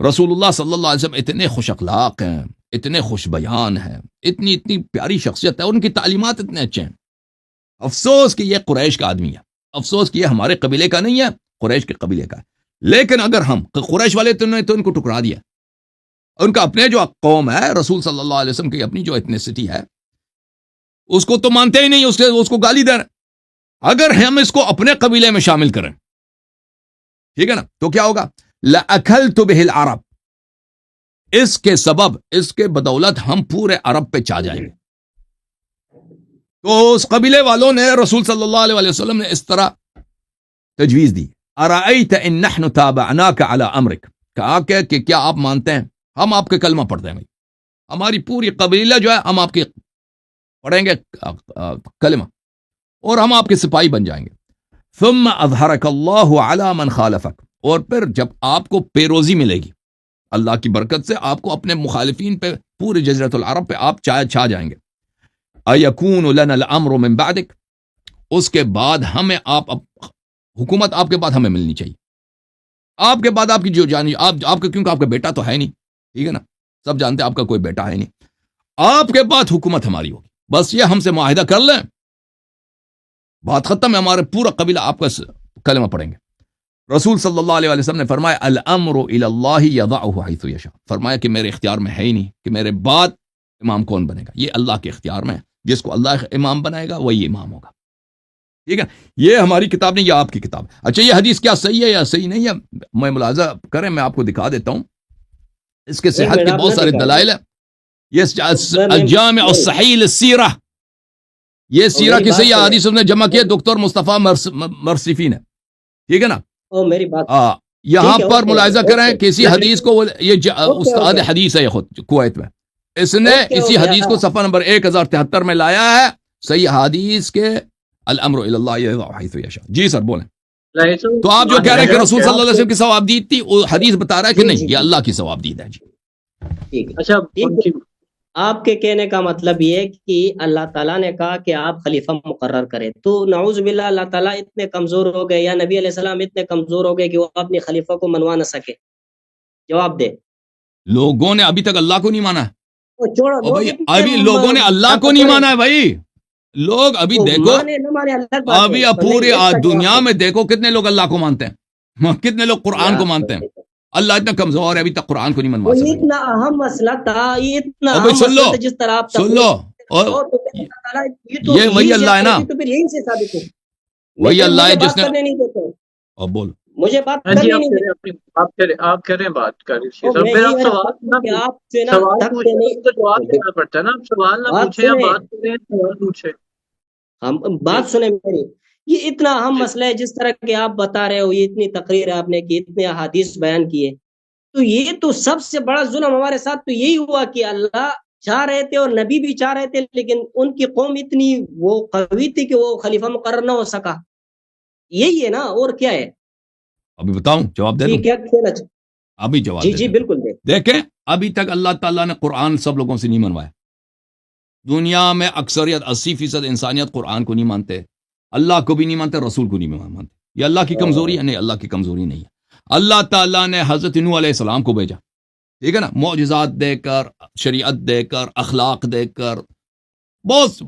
رسول اللہ صلی اللہ علیہ وسلم اتنے خوش اخلاق ہیں، اتنے خوش بیان ہیں، اتنی پیاری شخصیت ہے، ان کی تعلیمات اتنے اچھے ہیں، افسوس کہ یہ قریش کا آدمی ہے، افسوس کہ یہ ہمارے قبیلے کا نہیں ہے، قریش کے قبیلے کا ہے. لیکن اگر ہم قریش والے تو ان کو ٹکرا دیا، ان کا اپنے جو قوم ہے، رسول صلی اللہ علیہ وسلم کی اپنی جو ایتھنیسٹی ہے، اس کو تو مانتے ہی نہیں، اس کو گالی دے رہے. اگر ہم اس کو اپنے قبیلے میں شامل کریں، ٹھیک ہے نا، تو کیا ہوگا؟ لَأَكَلْتُ بِهِ الْعَرَبِ. اس کے سبب، اس کے بدولت ہم پورے عرب پہ چھا جائیں گے. تو اس قبیلے والوں نے رسول صلی اللہ علیہ وسلم نے اس طرح تجویز دی. أَرَأَيْتَ إِن نَحْنُ تَابَعْنَاكَ عَلَى أَمْرِكَ. کہا کہ کیا آپ مانتے ہیں ہم آپ کے کلمہ پڑھتے ہیں؟ ہماری پوری قبیلہ جو ہے ہم آپ کے پڑھیں گے کلمہ اور ہم آپ کے سپاہی بن جائیں گے. ثم اظہرک اللہ علی من خالفک. اور پھر جب آپ کو پیروزی ملے گی اللہ کی برکت سے، آپ کو اپنے مخالفین پہ پورے جزیرۃ العرب پہ آپ چھا جائیں گے. ایکون لنا الامر من بعدک. اس کے بعد ہمیں حکومت آپ کے بعد ہمیں ملنی چاہیے. آپ کے بعد آپ کی جو جانی آپ کے، کیونکہ آپ کا بیٹا تو ہے نہیں، ٹھیک ہے نا، سب جانتے ہیں آپ کا کوئی بیٹا ہے نہیں، آپ کے بعد حکومت ہماری ہوگی، بس یہ ہم سے معاہدہ کر لیں، بات ختم ہے، ہمارے پورا قبیلہ آپ کا کلمہ پڑھیں گے۔ رسول صلی اللہ علیہ وسلم نے فرمایا الامر الی اللہ یضعہ حیث یشاء، فرمایا کہ میرے اختیار میں ہے ہی نہیں کہ میرے بعد امام کون بنے گا، یہ اللہ کے اختیار میں ہے، جس کو اللہ امام بنائے گا وہی امام ہوگا، ٹھیک ہے؟ یہ ہماری کتاب نہیں، یہ آپ کی کتاب ہے۔ اچھا یہ حدیث کیا صحیح ہے یا صحیح نہیں ہے، میں ملاحظہ کریں، میں آپ کو دکھا دیتا ہوں، اس کے ایک صحت منٹ کے آپ بہت نہ سارے دکھائیں، دلائل ہیں۔ یہ میں الجامع الصحیح للسیرہ، یہ اور سیرہ میری کی بات صحیح سنیں، حدیث نے جمع کیا دکتور مصطفیٰ مرصفی نے، ٹھیک ہے نا؟ اور میری بات، یہاں ٹھیک ہے، پر اوکے ملاحظہ کریں اوکے، کسی حدیث کو یہ اوکے استاد اوکے حدیث ہے خود کویت میں، اس نے اوکے اسی اوکے حدیث کو صفحہ نمبر 1073 میں لایا ہے، صحیح حدیث کے الامر الی اللہ یضعہ حیث یشاء۔ جی سر بولیں۔ تو آپ جو کہہ رہے ہیں کہ رسول صلی اللہ علیہ وسلم کی ثوابدید تھی، وہ حدیث بتا رہا ہے کہ جی نہیں، جی یہ جی، اللہ کی ثوابدید ہے۔ جی ٹھیک ہے اچھا ٹھیک ان ہے، کی آپ کے کہنے کا مطلب یہ ہے کہ اللہ تعالیٰ نے کہا کہ آپ خلیفہ مقرر کریں، تو نعوذ باللہ اللہ تعالیٰ اتنے کمزور ہو گئے یا نبی علیہ السلام اتنے کمزور ہو گئے کہ وہ اپنے خلیفہ کو منوا نہ سکے؟ جواب دے۔ لوگوں نے ابھی تک اللہ کو نہیں مانا ہے، وہ چھوڑو، اور لوگ بھائی اتنے ابھی لوگوں نے اللہ کو نہیں چھوڑے، مانا ہے بھائی، لوگ ابھی وہ دیکھو، مانے نہ مانے الگ بات ابھی ہے، پوری نہیں اس کا جواب دنیا دے میں دیکھو کتنے لوگ اللہ کو مانتے ہیں، کتنے لوگ قرآن کو یار۔ مانتے ہیں، اللہ اتنا کمزور ہے ابھی تک قرآن کو نہیں منوا وہ یہ سکا۔ اتنا اہم مسئلہ تھا، یہ اتنا اور بھائی اہم سن لو، مسئلہ تھا، جس طرح آپ سن لو، اور اور تو پھر اللہ تعالیٰ یہ تو یہ وہی یہی اللہ ہے نا، زیادتی تو پھر یہی سے ثابت ہو، وہی اللہ مجھے ہے جس بات نے، کرنے نہیں دیتے، اور بول، مجھے بات ہاں جی کرنے آپ نہیں کریں دیتے، اپنی آپ کریں بات کر رہی اور صاحب، میں پھر یہی آپ عرض سوال کرتا ہوں نہ کہ پوچھیں، آپ سے نا سوال تھکتے پوچھیں تو جواب نہیں، دینا پڑتا ہے نا، آپ سوال نہ بات پوچھیں، آپ سنیں، بات کریں سوال پوچھیں۔ ہم جی بات سنیں میری، یہ اتنا اہم جی مسئلہ ہے، جس طرح کہ آپ بتا رہے ہو، یہ اتنی تقریر آپ نے کی، اتنے احادیث بیان کیے، تو یہ تو سب سے بڑا ظلم ہمارے ساتھ تو یہی ہوا کہ اللہ چاہ رہے تھے اور نبی بھی چاہ رہے تھے، لیکن ان کی قوم اتنی وہ قوی تھی کہ وہ خلیفہ مقرر نہ ہو سکا، یہی ہے نا، اور کیا ہے؟ ابھی بتاؤں جواب دے دوں، جی کیا کھیلا ابھی جواب جی دے جی دیتا ہوں۔ بالکل دے، دیکھیں ابھی تک اللہ تعالیٰ نے قرآن سب لوگوں سے نہیں منوایا، دنیا میں اکثریت 80% انسانیت قرآن کو نہیں مانتے، اللہ کو بھی نہیں مانتے، رسول کو نہیں مانتے، یہ اللہ کی کمزوری ہے؟ نہیں، اللہ کی کمزوری نہیں ہے۔ اللہ تعالیٰ نے حضرت نوح علیہ السلام کو بھیجا، ٹھیک ہے نا، معجزات دے کر، شریعت دے کر، اخلاق دے کر، بہت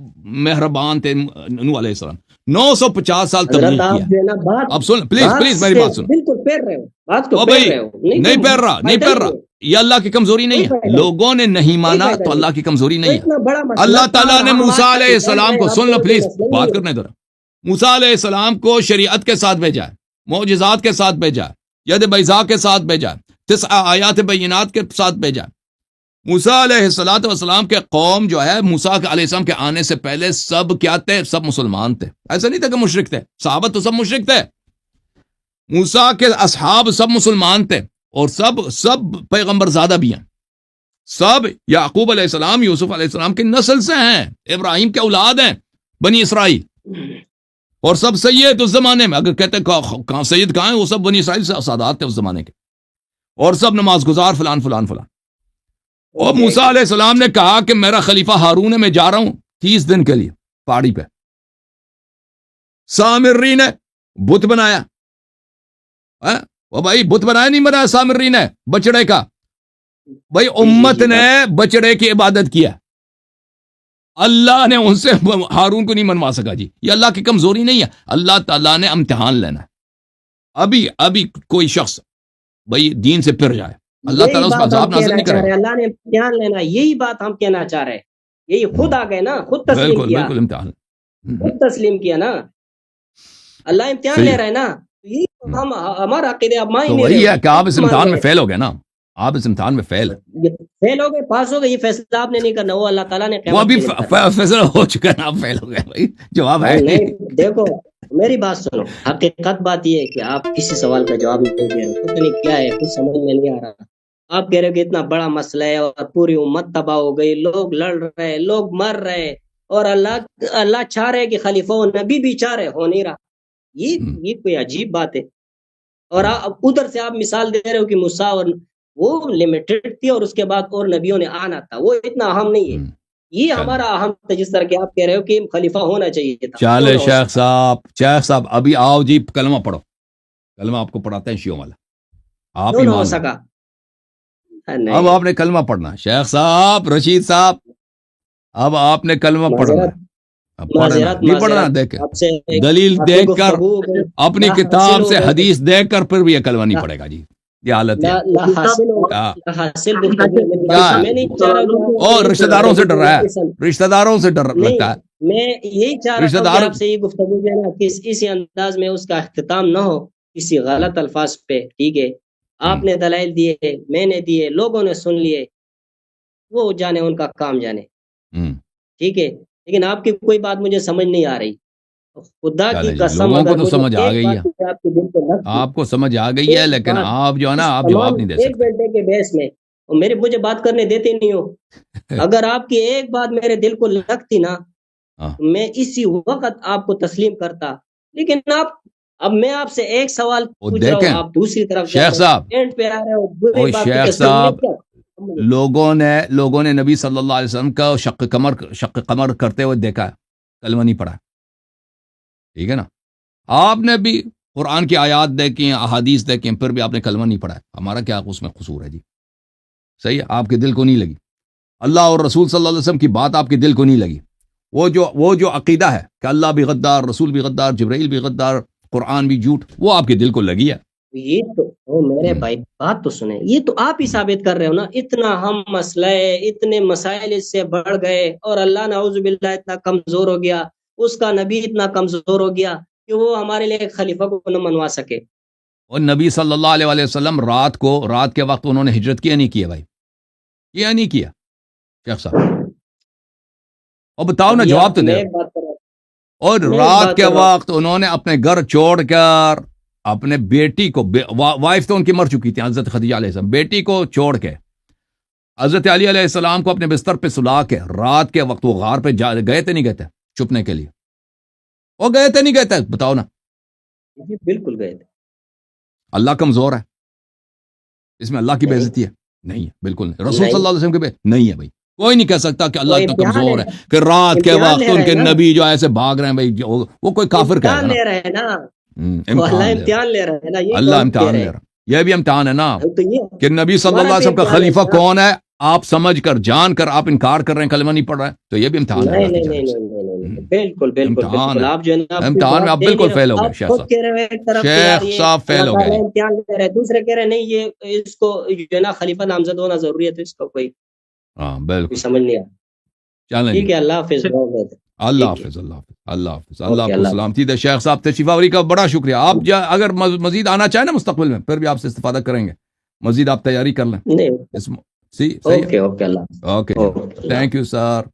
مہربان تھے نوح علیہ السلام، 950 سال حضرت تبلیغ آپ کیا۔ جو ہے نا اب سن پلیز بات پلیز میری سے بات سن، بالکل پھیر رہے ہو، بات کو او پھیر بھائی رہے ہو، نہیں تو پھیر رہا، نہیں فائدہ پھیر رہا، ہے، یہ اللہ کی کمزوری نہیں کوئی ہے، فائدہ نہیں، لوگوں نے نہیں کوئی مانا فائدہ تو نہیں، اللہ کی کمزوری تو نہیں ہے۔ اتنا بڑا مسئلہ اللہ تھا، تعالیٰ نے ہم موسیٰ بات علیہ کرتے السلام رہے، کو، آپ سن لو بولے کوئی پلیز، مسئلہ بات نہیں ہے، کرنے دو، موسیٰ علیہ السلام کو شریعت کے ساتھ بھیجا ہے، معجزات کے ساتھ بھیجا ہے، ید بیضاء کے ساتھ بھیجا ہے، 9 آیات بینات کے ساتھ بھیجا ہے۔ موسیٰ علیہ السلام کے قوم جو ہے، موسیٰ علیہ السلام کے آنے سے پہلے سب کیا تھے؟ سب مسلمان تھے، ایسا نہیں تھا کہ مشرک تھے، صحابہ تو سب مشرک تھے، موسیٰ کے اصحاب سب مسلمان تھے، اور سب پیغمبر زادہ بھی ہیں، سب یعقوب علیہ السلام، یوسف علیہ السلام کی نسل سے ہیں، ابراہیم کے اولاد ہیں، بنی اسرائیل، اور سب سید اس زمانے میں، اگر کہتے کہاں سید کہاں ہیں، وہ سب بنی اسرائیل سے سادات تھے اس زمانے کے، اور سب نماز گزار فلان فلان فلان۔ اور موسیٰ علیہ السلام نے کہا کہ میرا خلیفہ ہارون ہے، میں جا رہا ہوں 30 دن کے لیے پہاڑی پہ، سامری نے بت بنایا، وہ بھائی بت بنایا نہیں بنایا، سامری نے بچڑے کا، بھائی امت نے بچڑے کی عبادت کیا، اللہ نے ان سے ہارون کو نہیں منوا سکا۔ جی یہ اللہ کی کمزوری نہیں ہے، اللہ تعالیٰ نے امتحان لینا ہے، ابھی کوئی شخص بھائی دین سے پھر جائے، اللہ یہی تعالیٰ اس پر بات ہم عذاب نازل کہنا نہیں چاہ کرے رہے گا۔ ہیں، اللہ نے امتحان لینا، یہی بات ہم کہنا چاہ رہے ہیں، یہی خود آ گئے نا، خود تسلیم بالکل کیا، بالکل امتحان، خود تسلیم کیا نا، اللہ امتحان صحیح لے ہے۔ رہا ہے نا، یہی ہم ہمارا عقیدہ آپ مان ہی تو نہیں وہی رہے ہے کہ آپ اس ہو، مان امتحان میں رہے فیل ہو گئے نا، آپ اس امتحان میں فیل، فیل ہو گئے، پاس ہو گئے، یہ فیصلہ آپ نے نہیں کرنا، وہ اللہ تعالیٰ نے وہ قیامت ابھی کے دن کرنا۔ فیصلہ ہو چکا ہے نا، آپ فیل ہو گئے بھائی، جواب ہے نہیں دیکھو میری بات سنو، حقیقت بات یہ ہے کہ آپ کسی سوال کا جواب نہیں دے رہے، پتہ نہیں کیا ہے، کچھ سمجھ میں نہیں آ رہا، آپ کہہ رہے ہو کہ اتنا بڑا مسئلہ ہے اور پوری امت تباہ ہو گئی، لوگ لڑ رہے، لوگ مر رہے، اور اللہ چاہ رہے کہ خلیفہ و نبی بھی چاہ رہے، ہو نہیں رہا، یہ کوئی عجیب بات ہے۔ اور ادھر سے آپ مثال دے رہے ہو کہ موسیٰ اور وہ لمیٹڈ تھی، اور اس کے بعد اور نبیوں نے آنا تھا، وہ اتنا اہم نہیں ہے، یہ ہمارا اہم تھا، جس طرح کہ آپ کہہ رہے ہو کہ خلیفہ ہونا چاہیے تھا، کیوں چلے نہ ہو سکا؟ شیخ صاحب ابھی آؤ جی، کلمہ پڑھو، کلمہ آپ کو پڑھاتے ہیں شیعوں والا، آپ کیوں ہی نہ ہو مان لو، سکا؟ نہیں اب آپ نے کلمہ پڑھنا. شیخ صاحب، رشید صاحب، اب آپ نے کلمہ پڑھنا ہے. اب پڑھنا معذرت نہیں پڑھنا دیکھ آپ سے دلیل کافی دیکھ کر، گفتگو ہو گئی، اپنی لا کتاب حاصل ہو سے گئے، حدیث دیکھ کر پھر بھی یہ کلمہ نہیں پڑے گا جی. یہ حالت ہے. لا حاصل ہو کیا لا حاصل گفتگو میری کیا بات سے، میں نہیں چاہ رہا کہ اور رشتہ داروں سے ڈر رہا ہے، قسم رشتہ داروں سے ڈر نہیں، لگتا ہے. میں یہی چاہ رشتہ رہا ہوں کہ دار آپ سے یہ گفتگو جو ہے نا اسی انداز میں اس کا اختتام نہ ہو کسی غلط الفاظ پہ. ٹھیک ہے، آپ نے دلائل دیے، میں نے دیے، لوگوں نے سن لیے، وہ جانے ان کا کام جانے. ٹھیک ہے، لیکن آپ کی کوئی بات مجھے سمجھ نہیں آ رہی. خدا کی چلے جی، قسم لوگوں کو اگر تو مجھے سمجھ آ ایک گئی ہے، بات آپ کے دل کو لگتی، آپ کو سمجھ آ گئی ہے، ایک لیکن بات آپ جو ہے نا اس آپ تمام جواب نہیں دے ایک سکتے. گھنٹے کے بحث میں مجھے بات کرنے دیتے نہیں ہو. اگر آپ کی ایک بات میرے دل کو لگتی نا، ہاں. میں اسی وقت آپ کو تسلیم کرتا. لیکن اب میں آپ سے ایک سوال وہ پوچھ رہا ہوں، دیکھیں آپ دوسری طرف جا شیخ رہے صاحب، ہو، اینڈ پہ آ رہے ہو بری وہ بات شیخ کے میں صاحب، کیا. لوگوں نے نبی صلی اللہ علیہ وسلم کا شق قمر کرتے ہوئے دیکھا ہے، کلمہ نہیں پڑھا. ٹھیک ہے نا، آپ نے بھی قرآن کی آیات دیکھی ہیں، احادیث دیکھی ہیں، پھر بھی آپ نے کلمہ نہیں پڑھا ہے. ہمارا کیا اس میں قصور ہے جی؟ صحیح ہے، آپ کے دل کو نہیں لگی اللہ اور رسول صلی اللہ علیہ وسلم کی بات، آپ کے دل کو نہیں لگی. وہ جو عقیدہ ہے کہ اللہ بھی غدار، رسول بھی غدار، جبرائیل بھی غدار، قرآن بھی جھوٹ، وہ آپ کے دل کو لگی ہے. یہ تو میرے بھائی بات تو سنیں، یہ تو آپ ہی ثابت کر رہے ہو نا. اتنا ہم مسئلہ اتنے مسائل اس سے بڑھ گئے، اور اللہ نعوذ باللہ اتنا کمزور ہو گیا، اس کا نبی اتنا کمزور ہو گیا کہ وہ ہمارے لیے ایک خلیفہ کو نہ منوا سکے. اور نبی صلی اللہ علیہ وسلم رات کے وقت انہوں نے ہجرت کیا نہیں کیا بھائی؟ کیا نہیں کیا شیخ صاحب؟ اور بتاؤ نا، جواب تو میں دے. ایک بات کر رہا ہوں، اور میں ایک رات بات کے کر رہا ہوں. وقت انہوں نے اپنے گھر چھوڑ کر اپنے بیٹی کو، وائف تو ان کی مر چکی تھی حضرت خدیجہ علیہ السلام، بیٹی کو چھوڑ کے حضرت علی علیہ السلام کو اپنے بستر پہ سلا کے رات کے وقت وہ غار پہ گئے تھے نہیں گئے تھے چھپنے کے لیے؟ وہ گئے تھے نہیں گئے تھے؟ بتاؤ نا. جی بالکل گئے تھے. اللہ کمزور ہے؟ اس میں اللہ کی بے نہیں عزتی ہے؟ نہیں ہے، بالکل نہیں. رسول صلی نہیں، اللہ علیہ وسلم کی نہیں ہے بھائی. کوئی نہیں کہہ سکتا کہ اللہ وہ اتنا امتحان کمزور ہے ہے، کہ رات کے امتحان وقت لے ان رہے کے ہیں نا، نبی جو ایسے بھاگ رہے ہیں بھائی، وہ کوئی کافر کہے گا امتحان نا. لے رہے ہیں نا، وہ اللہ امتحان لے رہا، امتحان لے رہے ہیں نا، یہ اللہ کون کہہ امتحان رہے لے ہیں. رہا. یہ بھی امتحان ہے نا تو یہ کہ نبی صلی اللہ ہمارا علیہ بھی وسلم کا امتحان ہے خلیفہ نا. کون ہے آپ سمجھ کر جان کر آپ انکار کر رہے ہیں، کلمہ نہیں پڑھ رہے ہیں، تو یہ بھی امتحان ہے نہیں اللہ کی نہیں نہیں جانب سے. نہیں نہیں نہیں، بالکل بالکل امتحان بالکل. ہے، آپ جو ہے نا اپنی امتحان میں بات آپ دے نہیں بالکل رہے فیل ہو. ہو گئے آپ شیخ خود صاحب. کہہ رہے ہو ایک طرف سے یار شیخ یہ صاحب فیل اللہ ہو گئے تعالیٰ جی. امتحان لے رہے ہیں، دوسرے کہہ رہے ہیں نہیں یہ اس کو جو ہے نا خلیفہ نامزد ہونا ضروری ہے، تو اس کو کوئی ہاں بالکل. سمجھ نہیں آ. چلیں جی، ٹھیک ہے، اللہ حافظ. اللہ ٹھیک ہے، حافظ. اللہ حافظ. اللہ حافظ. اللہ آپ اوکے، کو اللہ حافظ. سلامتی دے. شیخ صاحب تشریف آوری کا بڑا شکریہ. آپ اگر مزید آنا چاہیں نا مستقبل میں، پھر بھی آپ سے استفادہ کریں گے. مزید آپ تیاری کر لیں. نہیں، صحیح ہے. اوکے اوکے، اللہ حافظ. اوکے جی، اوکے، اللہ تھینک حافظ. You sir.